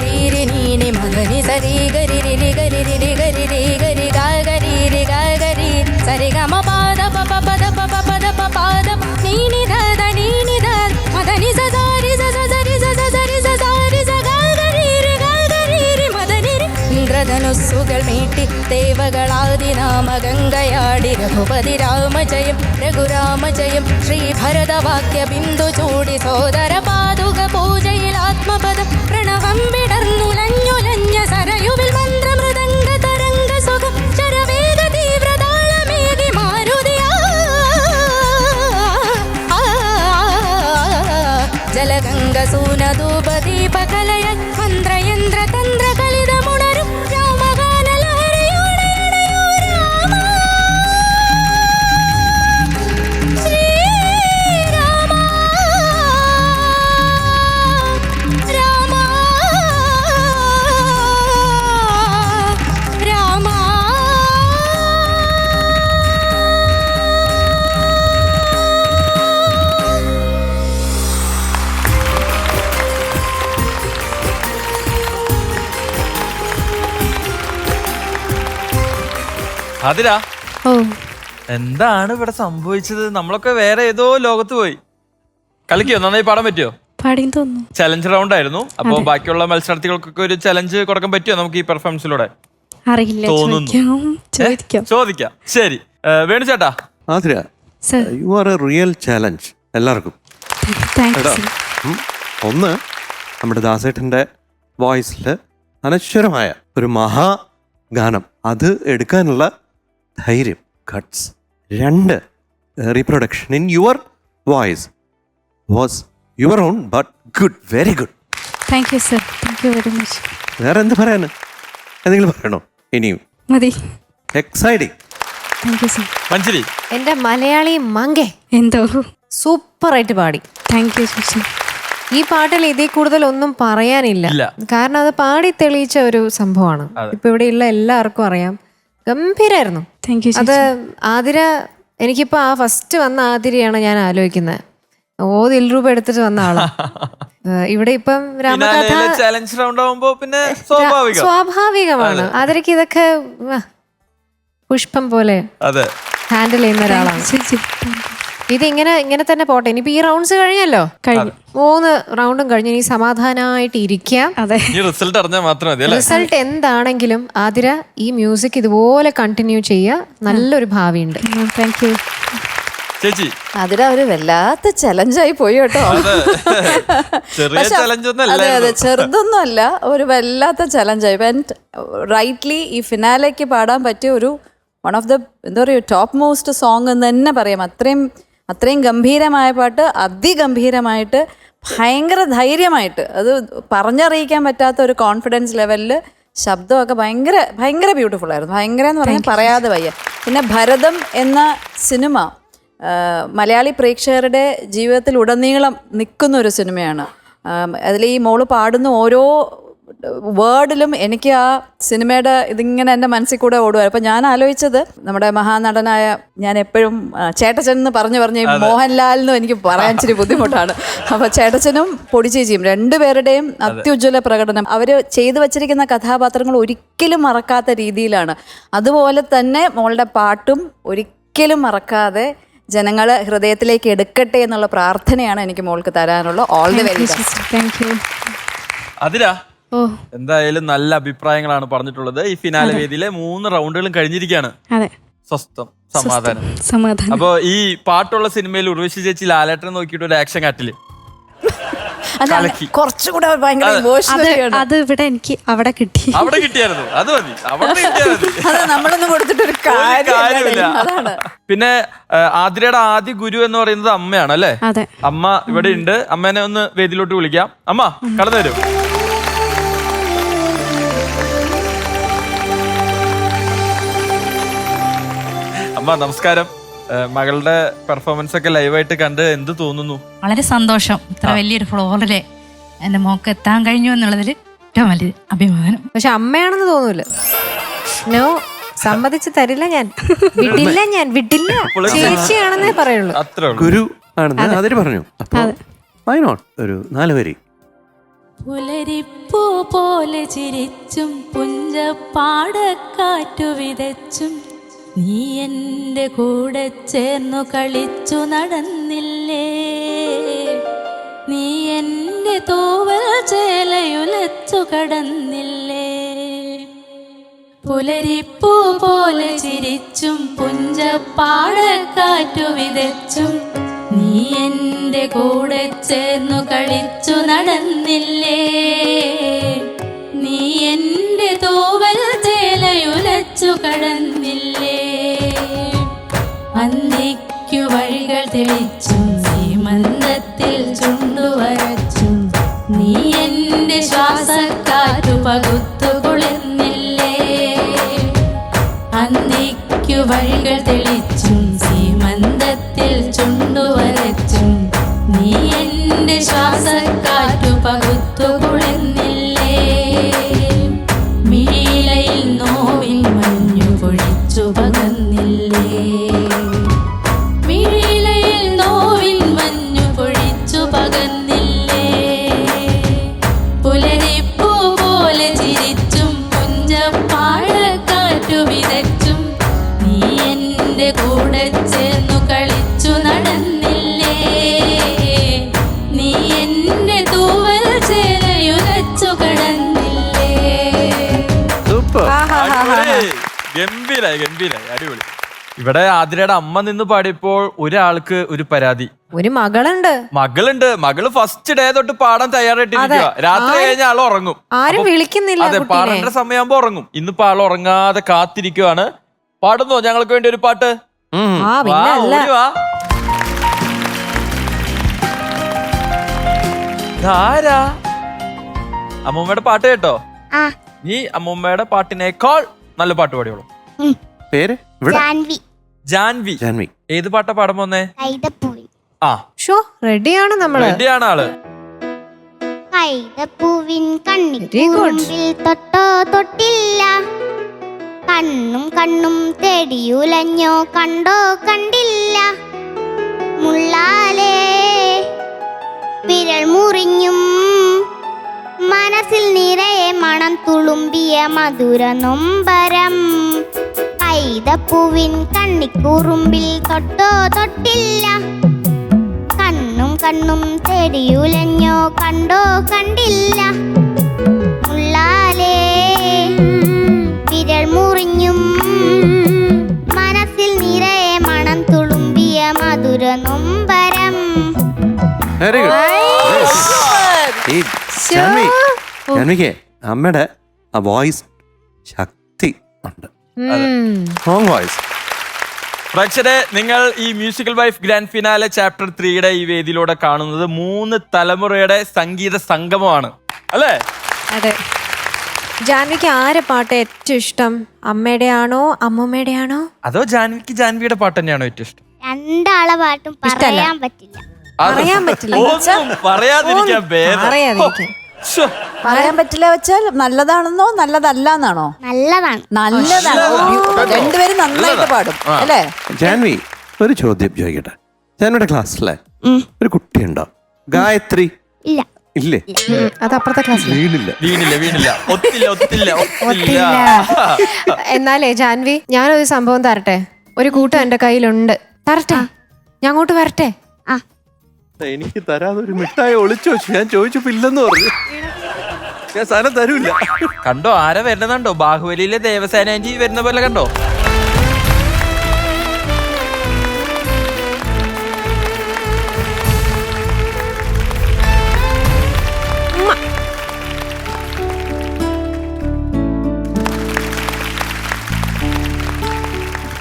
నీని మగని సరి గరి రి గరి రి గరి రి గరి గా గరి రి గా గరి సరి గ మ పద ప ప పద ప ప పద ప పద నీని ద మదని సరి సరి సరి సరి స గా గరి రి మదని రి ఇంద్రధనుస్సుകൾ മീട്ടി ദേവ ഗംഗകളാദിനാമ ഗംഗയാടി രഘുപതി രാമജയം രഘുരാമജയം ശ്രീഭരതവാക്യ ബിന്ദു ചൂടി സോദര പാതുക പൂജയിൽ ആത്മപദം പ്രണവം വിടർന്നുലഞ്ഞുലഞ്ഞ സരയുവിൽ മന്ത്രമൃദംഗ തരംഗ സുഖം ശരവേഗ തീവ്രതാളമേകി മാരുതിയാ ജലഗംഗ സൂനധൂപദീപകലയ മന്ത്രയന്ത്ര തന്ത്ര കളിതമുണരും രാമഗാനലഹരിയുണരണയോ രാമ ശ്രീരാമ രാമ രാമ അതിരാ ഓ എന്താണ് ഇവിടെ സംഭവിച്ചത്? നമ്മളൊക്കെ വേറെ ഏതോ ലോകത്ത് പോയി. കളിക്കോ? നന്നായി പാടാൻ പറ്റിയോ? പാടിയെന്ന് തോന്നുന്നു. ചലഞ്ച് റൗണ്ട് ആയിരുന്നു. അപ്പൊ ബാക്കിയുള്ള മത്സരാർത്ഥികൾക്കൊക്കെ ഒരു ചലഞ്ച് കൊടുക്കാൻ പറ്റുമോ നമുക്ക് ഈ പെർഫോമൻസിലൂടെ? അറിയില്ല, തോന്നുന്നു. ചോദിക്കാം. ശരി, വേണു ചേട്ടാ. Athira, you are A real challenge എല്ലാവർക്കും. കേട്ടോ? ഒന്ന്, നമ്മുടെ ദാസേട്ടൻ്റെ വോയിസിൽ അനശ്വരമായ ഒരു മഹാഗാനം, അത് എടുക്കാനുള്ള ധൈര്യം, ഗട്ട്സ്. രണ്ട്, reproduction in your voice was your own but good, very good. Thank you sir, thank you very much. വേറെ എന്ത് പറയാന്? എന്തെങ്കിലും പറയണോ ഇനിയും? മതി. Exciting. Thank you sir. Manjari, എന്റെ മലയാളി മങ്കെ എന്തോ സൂപ്പറായിട്ട് പാടി. താങ്ക് യു ചേച്ചി. ഈ പാട്ടിൽ ഇതിൽ കൂടുതൽ ഒന്നും പറയാനില്ല. ഇല്ല. കാരണം അത് പാടി തെളിയിച്ച ഒരു സംഭവമാണ്. ഇപ്പൊ ഇവിടെയുള്ള എല്ലാവർക്കും അറിയാം. ഗംഭീരായിരുന്നു. താങ്ക് യു അത് ആതിര, എനിക്കിപ്പോ ആ ഫസ്റ്റ് വന്ന ആതിരയാണ് ഞാൻ ആലോചിക്കുന്നത്. ദിൽരൂപ എടുത്തിട്ട് വന്ന ആളാ. ഇവിടെ ഇപ്പം രാമകഥ ചലഞ്ച് റൗണ്ട് ആവുമ്പോ പിന്നെ സ്വാഭാവികമാണ്. ആതിരക്ക് ഇതൊക്കെ പുഷ്പം പോലെ അതെ ഹാൻഡിൽ ചെയ്യുന്ന ഒരാളാണ്. ഇത് ഇങ്ങനെ തന്നെ പോട്ടെ. ഇനിയിപ്പോ ഈ റൗണ്ട്സ് കഴിഞ്ഞല്ലോ, 3 റൗണ്ടും കഴിഞ്ഞ് ഇനി സമാധാനമായിട്ട് ഇരിക്കാം. റിസൾട്ട് അറിഞ്ഞാൽ മാത്രം മതി. റിസൾട്ട് എന്താണെങ്കിലും ആതിര ഈ മ്യൂസിക് ഇതുപോലെ കണ്ടിന്യൂ ചെയ്യുക. നല്ലൊരു ഭാവിയുണ്ട്. താങ്ക് യു ചേച്ചി. അതിന് ഒരു വല്ലാത്ത ചലഞ്ചായി പോയി കേട്ടോ. അതെ അതെ, ചെറുതൊന്നും അല്ല, ഒരു വല്ലാത്ത ചലഞ്ചായി. റൈറ്റ്ലി ഈ ഫിനാലേക്ക് പാടാൻ പറ്റിയ ഒരു വൺ ഓഫ് ദ എന്താ പറയുക ടോപ്പ് മോസ്റ്റ് സോങ് എന്ന് തന്നെ പറയാം. അത്രയും ഗംഭീരമായ പാട്ട്, അതിഗംഭീരമായിട്ട്, ഭയങ്കര ധൈര്യമായിട്ട്, അത് പറഞ്ഞറിയിക്കാൻ പറ്റാത്ത ഒരു കോൺഫിഡൻസ് ലെവലിൽ ശബ്ദമൊക്കെ ഭയങ്കര ബ്യൂട്ടിഫുൾ ആയിരുന്നു. ഭയങ്കര എന്ന് പറഞ്ഞാൽ പറയാതെ വയ്യ. പിന്നെ ഭരതം എന്ന സിനിമ മലയാളി പ്രേക്ഷകരുടെ ജീവിതത്തിൽ ഉടനീളം നിൽക്കുന്ന ഒരു സിനിമയാണ്. അതിൽ ഈ മോള് പാടുന്ന ഓരോ വേർഡിലും എനിക്ക് ആ സിനിമയുടെ ഇതിങ്ങനെ എൻ്റെ മനസ്സിൽ കൂടെ ഓടുമായിരുന്നു. അപ്പം ഞാൻ ആലോചിച്ചത് നമ്മുടെ മഹാനടനായ, ഞാൻ എപ്പോഴും ചേട്ടച്ചൻ എന്ന് പറഞ്ഞ് മോഹൻലാലിനും എനിക്ക് പറയാൻ ഇച്ചിരി ബുദ്ധിമുട്ടാണ്. അപ്പോൾ ചേട്ടച്ചനും പൊടിച്ചേച്ചിയും രണ്ടുപേരുടെയും അത്യുജ്വല പ്രകടനം, അവർ ചെയ്തു വച്ചിരിക്കുന്ന കഥാപാത്രങ്ങൾ ഒരിക്കലും മറക്കാത്ത രീതിയിലാണ്. അതുപോലെ തന്നെ മോളുടെ പാട്ടും ഒരിക്കലും മറക്കാതെ ജനങ്ങളെ ഹൃദയത്തിലേക്ക് എടുക്കട്ടെ എന്നുള്ള പ്രാർത്ഥനയാണ് എനിക്ക് മോൾക്ക് തരാനുള്ള. All the very best. Thank you. Athira, എന്തായാലും നല്ല അഭിപ്രായങ്ങളാണ് പറഞ്ഞിട്ടുള്ളത്. ഈ ഫിനാലെ വേദിയിലെ 3 റൗണ്ടുകളും കഴിഞ്ഞിരിക്കുകയാണ്. സ്വസ്ഥം, സമാധാനം. അപ്പൊ ഈ പാട്ടുള്ള സിനിമയിൽ ഉർവശി ചേച്ചി ലാലേട്ടനെ നോക്കിയിട്ട് ഒരു ആക്ഷൻ കാട്ടില് കുറച്ചുകൂടെ ഭയങ്കര അത് ഇവിടെ എനിക്ക് അവിടെ കിട്ടിയായിരുന്നു. അത് മതി, അവിടെ നമ്മളൊന്നും കൊടുത്തിട്ടൊരു കാര്യമില്ല. പിന്നെ ആതിരയുടെ ആദ്യ ഗുരു എന്ന് പറയുന്നത് അമ്മയാണ് അല്ലേ? അമ്മ ഇവിടെ ഉണ്ട്. അമ്മേനെ ഒന്ന് വേദിയിലോട്ട് വിളിക്കാം. അമ്മ കടന്നു വരും. അമ്മ നമസ്കാരം. മകളുടെ പെർഫോമൻസ് ഒക്കെ ലൈവായിട്ട് കണ്ട് എന്ത് തോന്നുന്നു? വളരെ സന്തോഷം. ഇത്ര വലിയൊരു ഫ്ലോറില് എന്റെ മോക്ക് എത്താൻ കഴിഞ്ഞു എന്നുള്ളതിൽ ഏറ്റവും വലിയ അഭിമാനം. പക്ഷെ അമ്മയാണെന്ന് തോന്നൂല. നോ, സമ്മതിച്ചു തരില്ല. ഞാൻ വിട്ടില്ല. ചേച്ചിയാണെന്നേ പറയുള്ളൂ. ഗുരു ആണെന്ന് അതിന് പറഞ്ഞു. വൈ നോട്ട് ഒരു 4 വരി. പുലരിപ്പൂ പോലെ ചിരിച്ചും പുഞ്ചപ്പാടക്കാറ്റു വിതച്ചും നീ എൻ്റെ കൂടെ ചേർന്നു കളിച്ചു നടന്നില്ലേ, നീ എൻ്റെ തൂവൽ ചേലയുലച്ചു കടന്നില്ലേ, പുലരിപ്പൂ പോലെ ചിരിച്ചും പുഞ്ചപ്പാടക്കാറ്റു വിതച്ചും നീ എൻ്റെ കൂടെ ചേർന്നു കളിച്ചു നടന്നില്ലേ. നീ എൻ്റെ തൂവൽ ചേലയുലച്ചു കടന്നില്ലേ. അന്തിക്കു വഴികൾ തെളിച്ചും സീമന്തത്തിൽ ചുണ്ടുവരച്ചും നീ എൻ്റെ ശ്വാസക്കാറ്റു പകുത്തു കുളിർന്നില്ലേ. അന്തിക്കു വഴികൾ തെളിച്ചും സീമന്തത്തിൽ ചുണ്ടുവരച്ചും നീ എൻ്റെ ശ്വാസക്കാറ്റു പകുത്തു കുളിർന്നില്ലേ. മിഴിയിലയിൽ നോവിൽ മഞ്ഞു പൊഴിച്ചു പകർന്നില്ലേ. മിഴിയിലയിൽ നോവിൽ മഞ്ഞു പൊഴിച്ചു പകർന്നില്ലേ. പുലരിപ്പൂ പോലെ ചിരിച്ചും പുഞ്ചപ്പാടക്കാറ്റു വിതച്ചും നീ എൻ്റെ കൂടെ ചേർന്നു കളിച്ചു നടന്നില്ലേ. നീ എൻ്റെ തൂവൽ ചേലയുലച്ചു കടന്നില്ലേ. സൂപ്പർ, ഗംഭീരായി ഗംഭീരായി, അടിപൊളി. ഇവിടെ ആതിരയുടെ അമ്മ നിന്ന് പാടിയപ്പോൾ ഒരാൾക്ക് ഒരു പരാതി. ഒരു മകളുണ്ട്. മകള് ഫസ്റ്റ് ഡേ തൊട്ട് പാടാൻ തയ്യാറായിട്ടിരിക്കുക. രാത്രി കഴിഞ്ഞ ആൾ ഉറങ്ങും. ആരും വിളിക്കുന്നില്ല. അതെ, പാടേണ്ട സമയമാകുമ്പോ ഉറങ്ങും. ഇന്നിപ്പോ ആൾ ഉറങ്ങാതെ കാത്തിരിക്കുവാണ്. പാടുന്നോ ഞങ്ങൾക്ക് വേണ്ടി ഒരു പാട്ട്? ആരാ? അമ്മൂമ്മയുടെ പാട്ട് കേട്ടോ? നീ അമ്മൂമ്മയുടെ പാട്ടിനേക്കാൾ നല്ല പാട്ട് പാടിയോളൂ. പേര് ജാൻവി. ഏത് പാട്ടാ പാടാൻ പോന്നേ? ആ റെഡിയാണ് നമ്മള്. റെഡിയാണ് ആള്. കൈതപ്പൂവിൻ കണ്ണിൽ തൊട്ടോ തൊട്ടില്ല. കണ്ണും കണ്ണും തേടിയുലഞ്ഞോ കണ്ടോ കണ്ടില്ല. മുള്ളാലേ വിരൽ മുറിഞ്ഞും മനസ്സിൽ നിറയെ മണം തുളുമ്പിയ മധുര നൊമ്പരം. കൈതപ്പൂവിൻ കണ്ണിക്കുറുമ്പിൽ തൊട്ടോ തൊട്ടില്ല. കണ്ണും കണ്ണും തേടിയുലഞ്ഞോ കണ്ടോ കണ്ടില്ല. മുള്ളാലേ വിരൽ മുറിഞ്ഞും മനസ്സിൽ നിറയെ മണം തുളുമ്പിയ മധുര നൊമ്പരം. Very good. അമ്മയുടെ ആ വോയിസ് ശക്തി ഉണ്ട്. Strong voice. പ്രേക്ഷകരെ, നിങ്ങൾ ഈ musical wife grand finale chapter 3യുടെ ഈ വേദിയിലൂടെ കാണുന്നത് 3 തലമുറയുടെ സംഗീത സംഗമമാണ്, അല്ലേ? അതെ. ജാൻവിക്ക് ആരെ പാട്ട് ഏറ്റവും ഇഷ്ടം? അമ്മയുടെ ആണോ അമ്മൂമ്മയുടെ ആണോ? അതോ ജാൻവിയുടെ പാട്ട് തന്നെയാണോ ഏറ്റവും ഇഷ്ടം? രണ്ടാളെ പാട്ടും പറയാൻ പറ്റില്ല. ഒന്നും പറയാതിരിക്കാൻ ഭേദം. പറയാൻ പറ്റില്ല വെച്ചാൽ നല്ലതാണെന്നോ നല്ലതല്ല എന്നാണോ? നല്ലതാണ്. രണ്ടുപേരും നന്നായിട്ട് പാടും അല്ലേ? ജാൻവി, ഒരു ചോദ്യം ചോദിക്കട്ടെ. ജാൻവിയുടെ ക്ലാസ്സിലെ ഒരു കുട്ടിയുണ്ടോ? ഗായത്രി? ഇല്ലേ? അത് അപ്പുറത്തെ ക്ലാസ്സിൽ. വീണില്ല. ഒത്തില്ല. എന്നാലേ ജാൻവി, ഞാനൊരു സംഭവം തരട്ടെ. ഒരു കൂട്ടം എന്റെ കയ്യിലുണ്ട്. തരട്ടെ? ഞാൻ അങ്ങോട്ട് വരട്ടെ? എനിക്ക് തരാതെ ഒരു മിഠായി ഒളിച്ചു വെച്ചു. ഞാൻ ചോദിച്ചപ്പോ ഇല്ലെന്ന് പറഞ്ഞു. ഞാൻ സാധനം തരൂല്ല. കണ്ടോ ആരാ വരുന്നതുണ്ടോ? ബാഹുബലിയിലെ ദേവസേനാജി വരുന്ന പോലെ കണ്ടോ?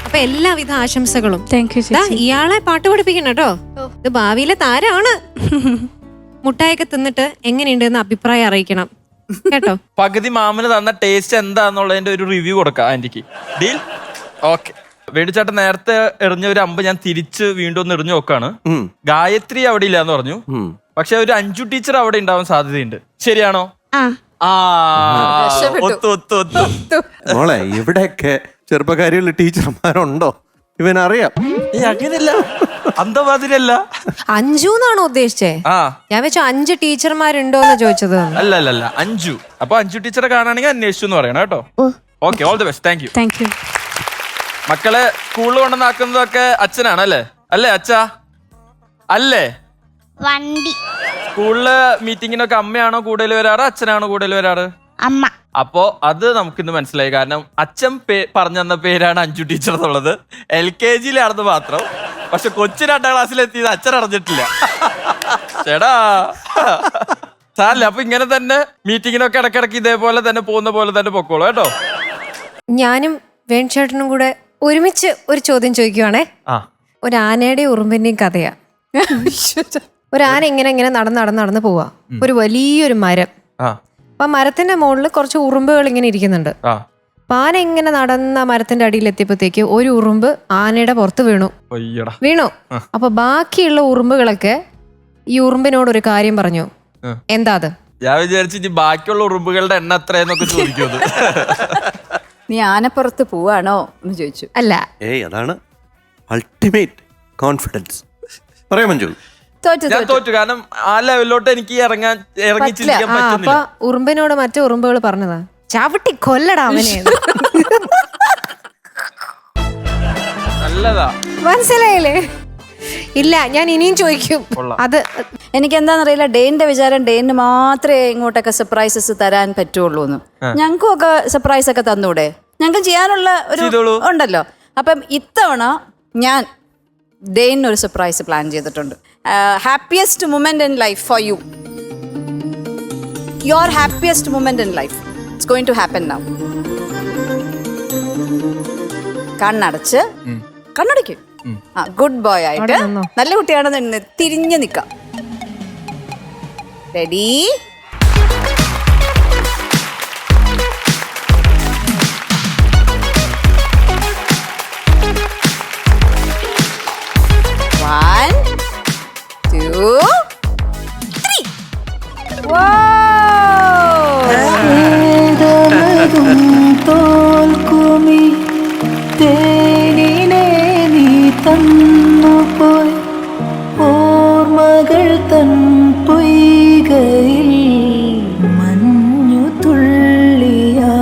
അപ്പൊ എല്ലാവിധ ആശംസകളും. Thank you. ഇയാളെ പാട്ട് പഠിപ്പിക്കണം കേട്ടോ. ഇത് ഭാവിയിലെ താരാണ്. മുട്ടായൊക്കെ തിന്നിട്ട് എങ്ങനെയുണ്ടെന്ന് അഭിപ്രായം അറിയിക്കണം കേട്ടോ. പകുതി മാമന് തന്ന ടേസ്റ്റ് എന്താന്നുള്ളതിന്റെ ഒരു റിവ്യൂ കൊടുക്കാം ആന്റിക്ക്. ഡീൽ? ഓക്കെ. വേണിച്ചേട്ടൻ നേരത്തെ എറിഞ്ഞ ഒരു അമ്പ് ഞാൻ തിരിച്ച് വീണ്ടും ഒന്ന് എറിഞ്ഞു നോക്കാണ്. ഗായത്രി അവിടെ ഇല്ലാന്ന് പറഞ്ഞു. പക്ഷെ ഒരു അഞ്ജു ടീച്ചർ അവിടെ ഉണ്ടാവാൻ സാധ്യതയുണ്ട്. ശരിയാണോ? മോളെ, ഇവിടെയൊക്കെ ചെറുപ്പക്കാരികൾ ടീച്ചർമാരുണ്ടോ? ഇവനറിയാം. അങ്ങനെയല്ല, അന്തമാതിരല്ല. അഞ്ജു എന്നാണോ ഉദ്ദേശിച്ചേ? ഞാൻ വെച്ചു 5 ടീച്ചർമാരുണ്ടോന്ന് ചോദിച്ചത്. അല്ല, അഞ്ജു. അപ്പൊ അഞ്ജു ടീച്ചറെ കാണാണെങ്കിൽ അന്വേഷിച്ചു എന്ന് പറയണം കേട്ടോ. Okay, all the best. Thank you. മക്കളെ സ്കൂളിൽ കൊണ്ടുവന്നാക്കുന്നതൊക്കെ അച്ഛനാണല്ലേ? അല്ലേ അച്ഛാ? അല്ലേ? വണ്ടി സ്കൂളില് മീറ്റിങ്ങിനൊക്കെ അമ്മയാണോ കൂടുതൽ വരാറ്, അച്ഛനാണോ കൂടുതൽ വരാറ്? അമ്മ. അപ്പോ അത് നമുക്കിന്ന് മനസ്സിലായി. കാരണം അച്ഛൻ പറഞ്ഞു തന്ന പേരാണ് അഞ്ജു ടീച്ചർ എന്നുള്ളത്. LKG-ലാണെന്ന് മാത്രം. പക്ഷെ കൊച്ചിന് 2ാം ക്ലാസ്സിലെത്തിയത് അച്ഛൻ അറിഞ്ഞിട്ടില്ല. ചേടാ സാറില്ല. അപ്പൊ ഇങ്ങനെ തന്നെ മീറ്റിങ്ങിനൊക്കെ ഇടയ്ക്കിടയ്ക്ക് ഇതേപോലെ തന്നെ പോകുന്ന പോലെ തന്നെ പൊക്കോളൂ കേട്ടോ. ഞാനും വേൺചേട്ടനും കൂടെ ഒരുമിച്ച് ഒരു ചോദ്യം ചോദിക്കുവാണേ. ഒരു ആനയുടെയും ഉറുമ്പിന്റെയും കഥയാ. ഒരു ആന ഇങ്ങനെ നടന്ന് പോവാ. ഒരു വലിയൊരു മരം. അപ്പൊ മരത്തിന്റെ മുകളിൽ കുറച്ച് ഉറുമ്പുകൾ ഇങ്ങനെ ഇരിക്കുന്നുണ്ട്. അപ്പൊ ആന ഇങ്ങനെ നടന്ന മരത്തിന്റെ അടിയിൽ എത്തിയപ്പോഴത്തേക്ക് ഒരു ഉറുമ്പ് ആനയുടെ പുറത്ത് വീണു. അപ്പൊ ബാക്കിയുള്ള ഉറുമ്പുകളൊക്കെ ഈ ഉറുമ്പിനോട് ഒരു കാര്യം പറഞ്ഞു. എന്താ അത്? ഞാൻ വിചാരിച്ചു ബാക്കിയുള്ള ഉറുമ്പുകളുടെ എണ്ണം എത്രയെന്നൊക്കെ ചോദിക്കുന്നത്. നീ ആനപ്പുറത്ത് പോവാണോ എന്ന് ചോദിച്ചു. അല്ല, അതാണ് അൾട്ടിമേറ്റ് കോൺഫിഡൻസ്. പറയാം മഞ്ജു. ഞാൻ തോറ്റു. കാരണം ആ ലെവലിലോട്ട് എനിക്ക് ഇറങ്ങി ചിന്തിക്കാൻ പറ്റുന്നില്ല. അപ്പൊ ഉറുമ്പിനോട് മറ്റു ഉറുമ്പുകൾ പറഞ്ഞതാ, ചവിട്ടി കൊല്ലടാ അവനെ. നല്ലതാ. മനസ്സിലായില്ലേ? ഇല്ല, ഞാൻ ഇനിയും ചോദിക്കും. അത് എനിക്ക് എന്താണെന്നറിയില്ല, ഡെയിന്റെ വിചാരം ഡെയിന് മാത്രമേ ഇങ്ങോട്ടൊക്കെ സർപ്രൈസസ് തരാൻ പറ്റുള്ളൂ എന്ന്. ഞങ്ങൾക്കും ഒക്കെ സർപ്രൈസ് ഒക്കെ തന്നൂടെ? ഞങ്ങൾക്ക് ചെയ്യാനുള്ള ഒരു ഉണ്ടല്ലോ. അപ്പം ഇത്തവണ ഞാൻ ഡെയിന് ഒരു സർപ്രൈസ് പ്ലാൻ ചെയ്തിട്ടുണ്ട്. Happiest moment in life for you. Your happiest moment in life. It's going to happen now. കണ്ണടച്ച് കണ്ണടയ്ക്കും. ഗുഡ് ബോയ് ആയിട്ട് നല്ല കുട്ടിയാണെന്ന് തിരിഞ്ഞു നിൽക്കാം. റെഡി? One, 2, 3. തോൽക്കുമി തേനിനെ നീ തന്നുപോയി ഓർമ്മകൾ തൻ പൊയ്കയിൽ മഞ്ഞു തുള്ളിയാ.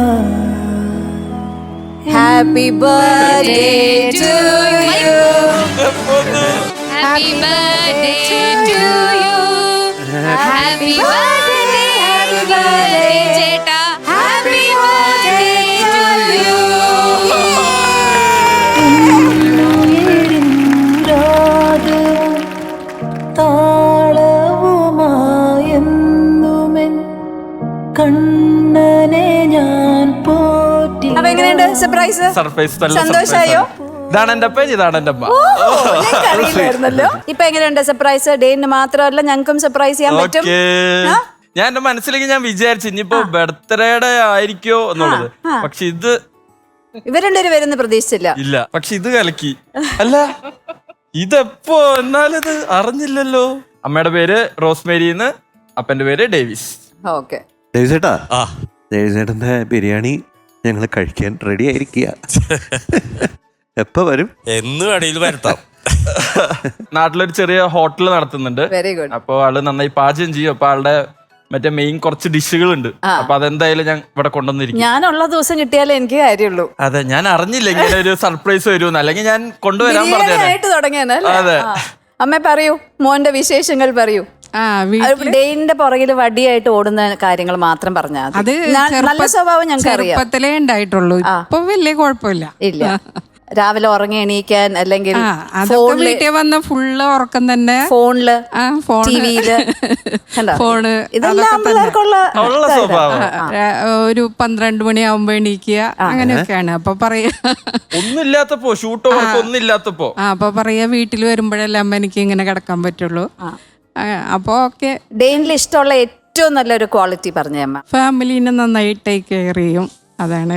Happy birthday to you. Happy birthday to you. Happy birthday, happy birthday, ചേട്ടാ. Happy birthday to you. താളവുമായെന്നുമെൻ കണ്ണനെ ഞാൻ പോറ്റി. അപ്പൊ എങ്ങനെയുണ്ട് സർപ്രൈസ്? സന്തോഷായോ? ഇതാണ് എന്റെ പേജ്, ഇതാണ് എന്റെ അമ്മ. അറിയില്ലായിരുന്നല്ലോ. ഇപ്പൊ എങ്ങനെയുണ്ട് സർപ്രൈസ്? ഡെയിന് മാത്രമല്ല ഞങ്ങൾക്കും സർപ്രൈസ് ചെയ്യാൻ പറ്റും. ഞാൻ എന്റെ മനസ്സിലേക്ക് ഞാൻ വിചാരിച്ചു ഇനിയിപ്പോ ബർത്ത്ഡേയുടെ ആയിരിക്കോ എന്നുള്ളത്. പക്ഷെ ഇത് ഇവരുണ്ടൊരു വരുന്ന പ്രതീക്ഷിച്ചില്ല. ഇല്ല. പക്ഷെ ഇത് കലക്കി. അല്ല ഇതെപ്പോ എന്നാലത് അറിഞ്ഞില്ലല്ലോ. അമ്മയുടെ പേര് റോസ്മേരിന്ന്, അപ്പന്റെ പേര് ഡേവിസ്. ഓക്കെ. ഡേവിസേട്ടാ, ഡേവിസേട്ടന്റെ ബിരിയാണി ഞങ്ങൾ കഴിക്കാൻ റെഡി ആയിരിക്കുക. എപ്പോ വരും? എന്നും അടിയിൽ വരുത്താം. നാട്ടിലൊരു ചെറിയ ഹോട്ടൽ നടത്തുന്നുണ്ട്. Very good. അപ്പൊ ആള് നന്നായി പാചകം ചെയ്യും. അപ്പൊ ആളുടെ മറ്റേ മെയിൻ കുറച്ച് ഡിഷുകൾ ഉണ്ട്. അപ്പൊ അതെന്തായാലും ഞാൻ ഇവിടെ കൊണ്ടുവന്നിരിക്കും. ഞാനുള്ള ദിവസം കിട്ടിയാലേ എനിക്ക് കാര്യമുള്ളൂ. അതെ, ഞാൻ അറിഞ്ഞില്ല ഇങ്ങനെ ഒരു സർപ്രൈസ് വരുമെന്ന്. അല്ലെങ്കിൽ ഞാൻ കൊണ്ടുവരാൻ തുടങ്ങിയാണ്. അതെ. അമ്മ പറയൂ, മോന്റെ വിശേഷങ്ങൾ പറയൂ. ഡെയിന്റെ പുറകിൽ വടിയായിട്ട് ഓടുന്ന കാര്യങ്ങൾ മാത്രം പറഞ്ഞാൽ അത് നല്ല സ്വഭാവം ഞങ്ങൾക്ക് അറിയാം. ചെറുപ്പത്തിലേ ഉണ്ടായിട്ടുള്ളൂ. ഇപ്പൊ വലിയ കുഴപ്പമില്ല. ഇല്ല, രാവിലെ ഉറങ്ങി എണീക്കാൻ അല്ലെങ്കിൽ വീട്ടിൽ വന്ന ഫുള്ള് ഉറക്കം തന്നെ. ഫോണില്, ടിവിയില്, ഫോണ്, ഇതെല്ലാം പിള്ളേർക്കുള്ള ഒരു 12 മണിയാവുമ്പോ എണീക്കുക, അങ്ങനെയൊക്കെയാണ്. അപ്പൊ പറയാ ഒന്നുമില്ലാത്തപ്പോ, ഷൂട്ടോ ഒന്നുമില്ലാത്തപ്പോ അപ്പൊ പറയാ വീട്ടിൽ വരുമ്പോഴല്ലേ അമ്മ എനിക്ക് ഇങ്ങനെ കിടക്കാൻ പറ്റുള്ളൂ. അപ്പൊ ഓക്കെ. ഡെയിനിൽ ഇഷ്ടമുള്ള ഏറ്റവും നല്ലൊരു ക്വാളിറ്റി പറഞ്ഞ അമ്മ. ഫാമിലീനെ നന്നായി ടേക്ക് കെയർ ചെയ്യും. അതാണ്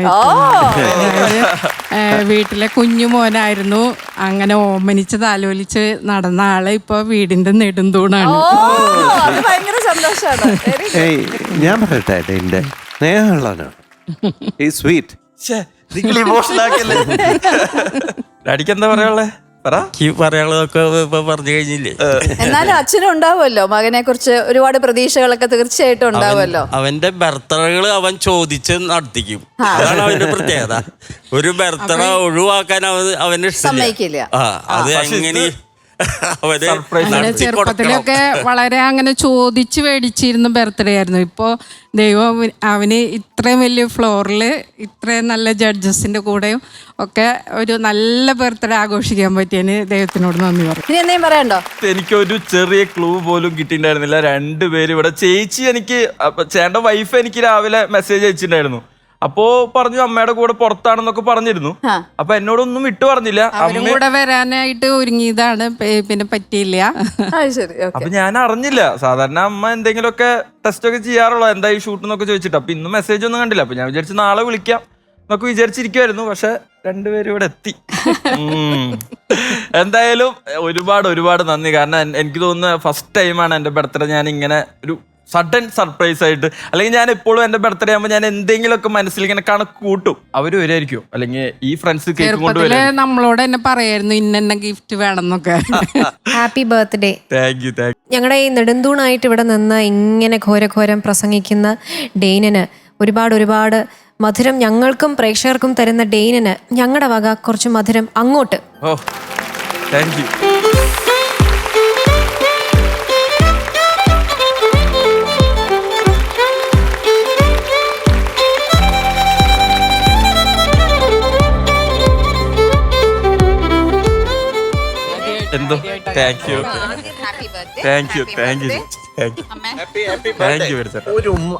വീട്ടിലെ കുഞ്ഞു മോനായിരുന്നു. അങ്ങനെ ഓമനിച്ച് താലോലിച്ച് നടന്ന ആള് ഇപ്പൊ വീടിന്റെ നെടുന്തൂണാണ്. ഭയങ്കര സന്തോഷമാണ്. ഞാൻ പറയട്ടെ, ഡെയിന്റെ സ്നേഹമുള്ളവനാണ്. സ്വീറ്റ്. ഡാഡിക്ക് എന്താ പറയാനുള്ളേ? പറയാനുള്ളതൊക്കെ ഇപ്പൊ പറഞ്ഞു കഴിഞ്ഞില്ലേ. എന്നാലും അച്ഛനും ഉണ്ടാവുമല്ലോ മകനെ കുറിച്ച് ഒരുപാട് പ്രതീക്ഷകളൊക്കെ തീർച്ചയായിട്ടും ഉണ്ടാവുമല്ലോ. അവന്റെ ബർത്ത്ഡേകള് അവൻ ചോദിച്ച് നടത്തിക്കും. അതാണ് അവന്റെ പ്രത്യേകത. ഒരു ബർത്ത്ഡേ ഒഴിവാക്കാൻ അവന് സമ്മതിക്കില്ല. അത് എങ്ങനെ അവന് Surprise. അങ്ങനെ നടത്തി ചെറുപ്പത്തിലൊക്കെ കൊടുക്കണം. വളരെ അങ്ങനെ ചോദിച്ച് മേടിച്ചിരുന്ന ബർത്ത്ഡേ ആയിരുന്നു. ഇപ്പോൾ ദൈവം അവന് ഇത്രയും വലിയ ഫ്ലോറിൽ ഇത്രയും നല്ല ജഡ്ജസിന്റെ കൂടെയും ഒക്കെ ഒരു നല്ല ബർത്ത്ഡേ ആഘോഷിക്കാൻ പറ്റിയതിന് ദൈവത്തിനോട് നന്ദി പറയും. ഇനി എന്തെങ്കിലും പറയണ്ടോ? എനിക്കൊരു ചെറിയ ക്ലൂ പോലും കിട്ടിയിട്ടുണ്ടായിരുന്നില്ല. രണ്ടുപേരും ഇവിടെ ചേച്ചി എനിക്ക് ചേട്ടൻ്റെ വൈഫ് എനിക്ക് രാവിലെ മെസ്സേജ് അയച്ചിട്ടുണ്ടായിരുന്നു. അപ്പോ പറഞ്ഞു അമ്മയുടെ കൂടെ പുറത്താണെന്നൊക്കെ പറഞ്ഞിരുന്നു. അപ്പൊ എന്നോടൊന്നും വിട്ടു പറഞ്ഞില്ല. അവരും കൂടെ വരാനായിട്ട് ഒരുങ്ങിയതാണ്, പിന്നെ പറ്റിയില്ല. ശരി, അപ്പൊ ഞാൻ അറിഞ്ഞില്ല. സാധാരണ അമ്മ എന്തെങ്കിലുമൊക്കെ ടെസ്റ്റ് ഒക്കെ ചെയ്യാറുള്ളൂ, എന്താ ഈ ഷൂട്ട് എന്നൊക്കെ ചോദിച്ചിട്ട്. അപ്പൊ ഇന്ന് മെസ്സേജ് ഒന്നും കണ്ടില്ല. അപ്പൊ ഞാൻ വിചാരിച്ചു നാളെ വിളിക്കാം എന്നൊക്കെ വിചാരിച്ചിരിക്കുവായിരുന്നു. പക്ഷെ രണ്ടുപേരും ഇവിടെ എത്തി. എന്തായാലും ഒരുപാട് നന്ദി. കാരണം എനിക്ക് തോന്നുന്നു ഫസ്റ്റ് ടൈമാണ് എൻ്റെ ബർത്ത്ഡേ ഞാൻ ഇങ്ങനെ ഒരു സഡൻ സർപ്രൈസ് ആയിട്ട്, അല്ലെങ്കിൽ ഞാൻ എപ്പോഴും എൻ്റെ ബർത്ത്ഡേ ആകുമ്പോൾ ഞാൻ എന്തെങ്കിലുമൊക്കെ മനസ്സിൽ ഇങ്ങനെ കണക്ക് കൂട്ടും. അവര് വരുമായിരിക്കും, അല്ലെങ്കിൽ ഈ ഫ്രണ്ട്സ് കേക്ക് കൊണ്ടുവരും. നമ്മളോട് തന്നെ പറയായിരുന്നു ഇന്ന ഗിഫ്റ്റ് വേണം എന്നൊക്കെ. Happy birthday. Thank you. ഞങ്ങളുടെ ഈ നെടുന്തൂണായിട്ട് ഇവിടെ നിന്ന് ഇങ്ങനെ ഘോരഘോരം പ്രസംഗിക്കുന്ന ഡെയ്നന് ഒരുപാട് മധുരം ഞങ്ങൾക്കും പ്രേക്ഷകർക്കും തരുന്ന ഡെയ്നന് ഞങ്ങളുടെ വക കുറച്ച് മധുരം അങ്ങോട്ട്. Oh thank you. എന്തോ താങ്ക് യു ഒരു ഉമ്മ.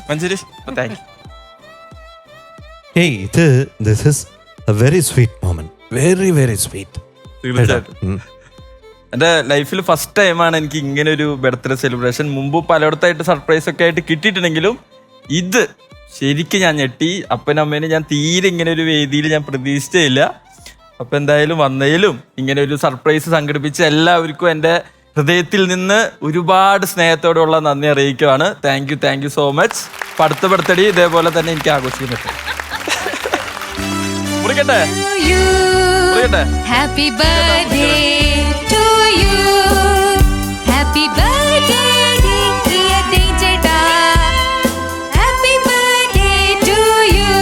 Manjari thank you. Hey, this is a very sweet moment. Very sweet. തീർച്ചയായിട്ടും എൻ്റെ ലൈഫിൽ ഫസ്റ്റ് ടൈമാണ് എനിക്ക് ഇങ്ങനെ ഒരു ബർത്ത്ഡേ സെലിബ്രേഷൻ. മുമ്പ് പലയിടത്തായിട്ട് സർപ്രൈസ് ഒക്കെ ആയിട്ട് കിട്ടിയിട്ടുണ്ടെങ്കിലും ഇത് ശരിക്കും ഞാൻ ഞെട്ടി. അപ്പനമ്മേനെ ഞാൻ തീരെ ഇങ്ങനെ ഒരു വേദിയിൽ ഞാൻ പ്രതീക്ഷിച്ചില്ല. അപ്പം എന്തായാലും വന്നതിലും ഇങ്ങനെ ഒരു സർപ്രൈസ് സംഘടിപ്പിച്ച എല്ലാവർക്കും എൻ്റെ ഹൃദയത്തിൽ നിന്ന് ഒരുപാട് സ്നേഹത്തോടുള്ള നന്ദി അറിയിക്കുകയാണ്. Thank you so much. അടുത്ത ബർത്ത്ഡേ ഇതേപോലെ തന്നെ എനിക്ക് ആഘോഷിക്കാൻ പറ്റും. മുറിക്കട്ടെ. Happy birthday to you. Happy birthday dear Dejata. Happy birthday to you.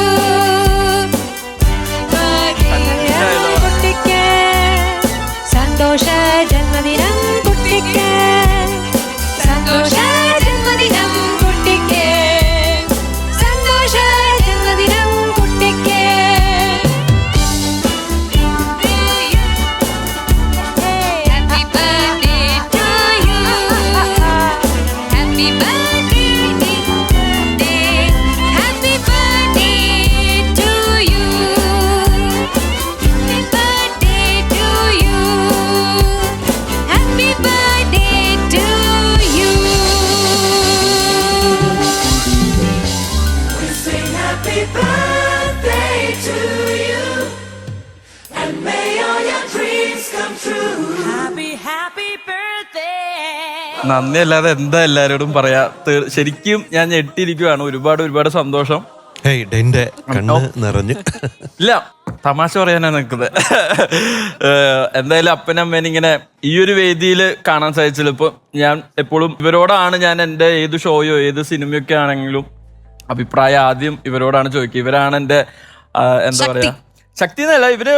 കുട്ടിക്ക് സന്തോഷ ജന്മദിനം കുട്ടിക്ക്. സന്തോഷ ജന്മദിനം കുട്ടിക്ക്. സന്തോഷ ജന്മദിനം കുട്ടിക്ക്. നന്ദി അല്ലാതെ എന്താ എല്ലാരോടും പറയാ. ശരിക്കും ഞാൻ ഞെട്ടിയിരിക്കുവാണ്. ഒരുപാട് സന്തോഷം. നിറഞ്ഞു. ഇല്ല, തമാശ പറയാനാണ് നിൽക്കുന്നത്. എന്തായാലും അപ്പനമ്മേനെ ഇങ്ങനെ ഈ ഒരു വേദിയിൽ കാണാൻ സാധിച്ചല്ലോ. ഇപ്പൊ ഞാൻ എപ്പോഴും ഇവരോടാണ് ഞാൻ എൻ്റെ ഏത് ഷോയോ ഏത് സിനിമയൊക്കെ ആണെങ്കിലും അഭിപ്രായം ആദ്യം ഇവരോടാണ് ചോദിക്കുക. ഇവരാണ് എൻ്റെ എന്താ പറയാ ശക്തി എന്നല്ല, ഇവര്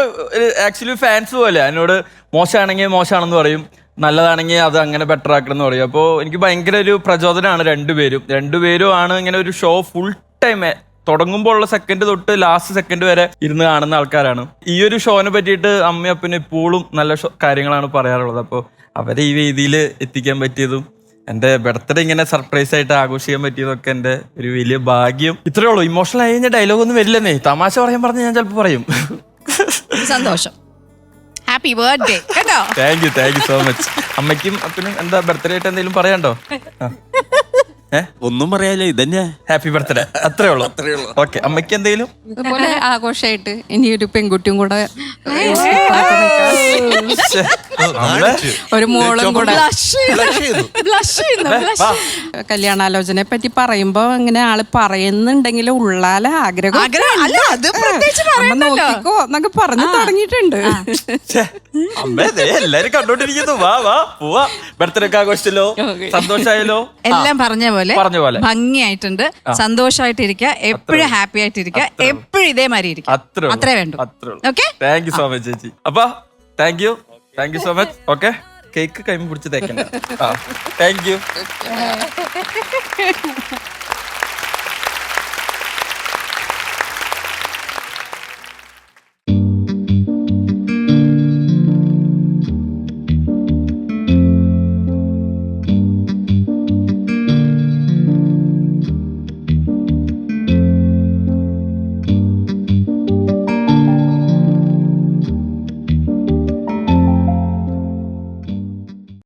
ആക്ച്വലി ഫാൻസ് പോലെ. എന്നോട് മോശമാണെങ്കിൽ മോശമാണെന്ന് പറയും, നല്ലതാണെങ്കിൽ അത് അങ്ങനെ ബെറ്റർ ആക്കണം എന്ന് പറയും. അപ്പോൾ എനിക്ക് ഭയങ്കര ഒരു പ്രചോദനമാണ് രണ്ടുപേരും ആണ് ഇങ്ങനെ ഒരു ഷോ ഫുൾ ടൈം തുടങ്ങുമ്പോൾ ഉള്ള സെക്കൻഡ് തൊട്ട് ലാസ്റ്റ് സെക്കൻഡ് വരെ ഇരുന്ന് കാണുന്ന ആൾക്കാരാണ്. ഈ ഒരു ഷോനെ പറ്റിയിട്ട് അമ്മയും അപ്പനും എപ്പോഴും നല്ല കാര്യങ്ങളാണ് പറയാറുള്ളത്. അപ്പോൾ അവരെ ഈ വേദിയിൽ എത്തിക്കാൻ പറ്റിയതും എൻ്റെ ബർത്ത്ഡേ ഇങ്ങനെ സർപ്രൈസ് ആയിട്ട് ആഘോഷിക്കാൻ പറ്റിയതൊക്കെ എൻ്റെ ഒരു വലിയ ഭാഗ്യം. ഇത്രയേ ഉള്ളൂ. ഇമോഷണൽ ആയി കഴിഞ്ഞാൽ ഡയലോഗ് ഒന്നും വരില്ലെന്നേ. തമാശ പറഞ്ഞ് ഞാൻ ചിലപ്പോൾ പറയും. സന്തോഷം. ഹാപ്പി ബർത്ത്ഡേ കേട്ടോ. Thank you so much. അമ്മയ്ക്കും അപ്പനും എന്താ ബർത്ത്ഡേ ആയിട്ട് എന്തെങ്കിലും പറയണ്ടോ? ഒന്നും പറയാലോ, ഇതന്നെ ഹാപ്പി ബർത്ത്ഡേ അത്രേ ഉള്ളൂ. ഓക്കെ, അമ്മയ്ക്ക് എന്തെങ്കിലും ഇതുപോലെ ആഘോഷമായിട്ട് ഇനിയൊരു പെൺകുട്ടിയും കൂടെ ഒരു മോളും കൂടെ Blush ചെയ്യുന്നു, blush. കല്യാണാലോചനയെ പറ്റി പറയുമ്പോ ഇങ്ങനെ ആള് പറയുന്നുണ്ടെങ്കിൽ ഉള്ളാലെ ആഗ്രഹം അല്ല, അത് പ്രത്യേകിച്ച് അമ്മ പറയണ്ടല്ലോ. നോക്കിക്കോ എന്നൊക്കെ പറഞ്ഞു തുടങ്ങിയിട്ടുണ്ട്. അമ്മേ ദേ എല്ലാരും കണ്ടോണ്ടിരിക്കുന്നു. വാ വാ പോവാ. ബർത്ത്ഡേ ഒക്കെ ആഘോഷിച്ചല്ലോ, സന്തോഷായല്ലോ. എല്ലാം പറഞ്ഞ പോലെ ഭംഗിയായിട്ടുണ്ട്. സന്തോഷമായിട്ടിരിക്കുക, എപ്പോഴും ഹാപ്പി ആയിട്ടിരിക്കുക, എപ്പോഴും ഇതേമാതിരി ഇരിക്കുക. അത്രേ വേണ്ടു. Okay, thank you so much ചേച്ചി. അപ്പൊ thank you so much. Okay, cake കൈമ പിടിച്ച് തേക്കണ്ട. Thank you.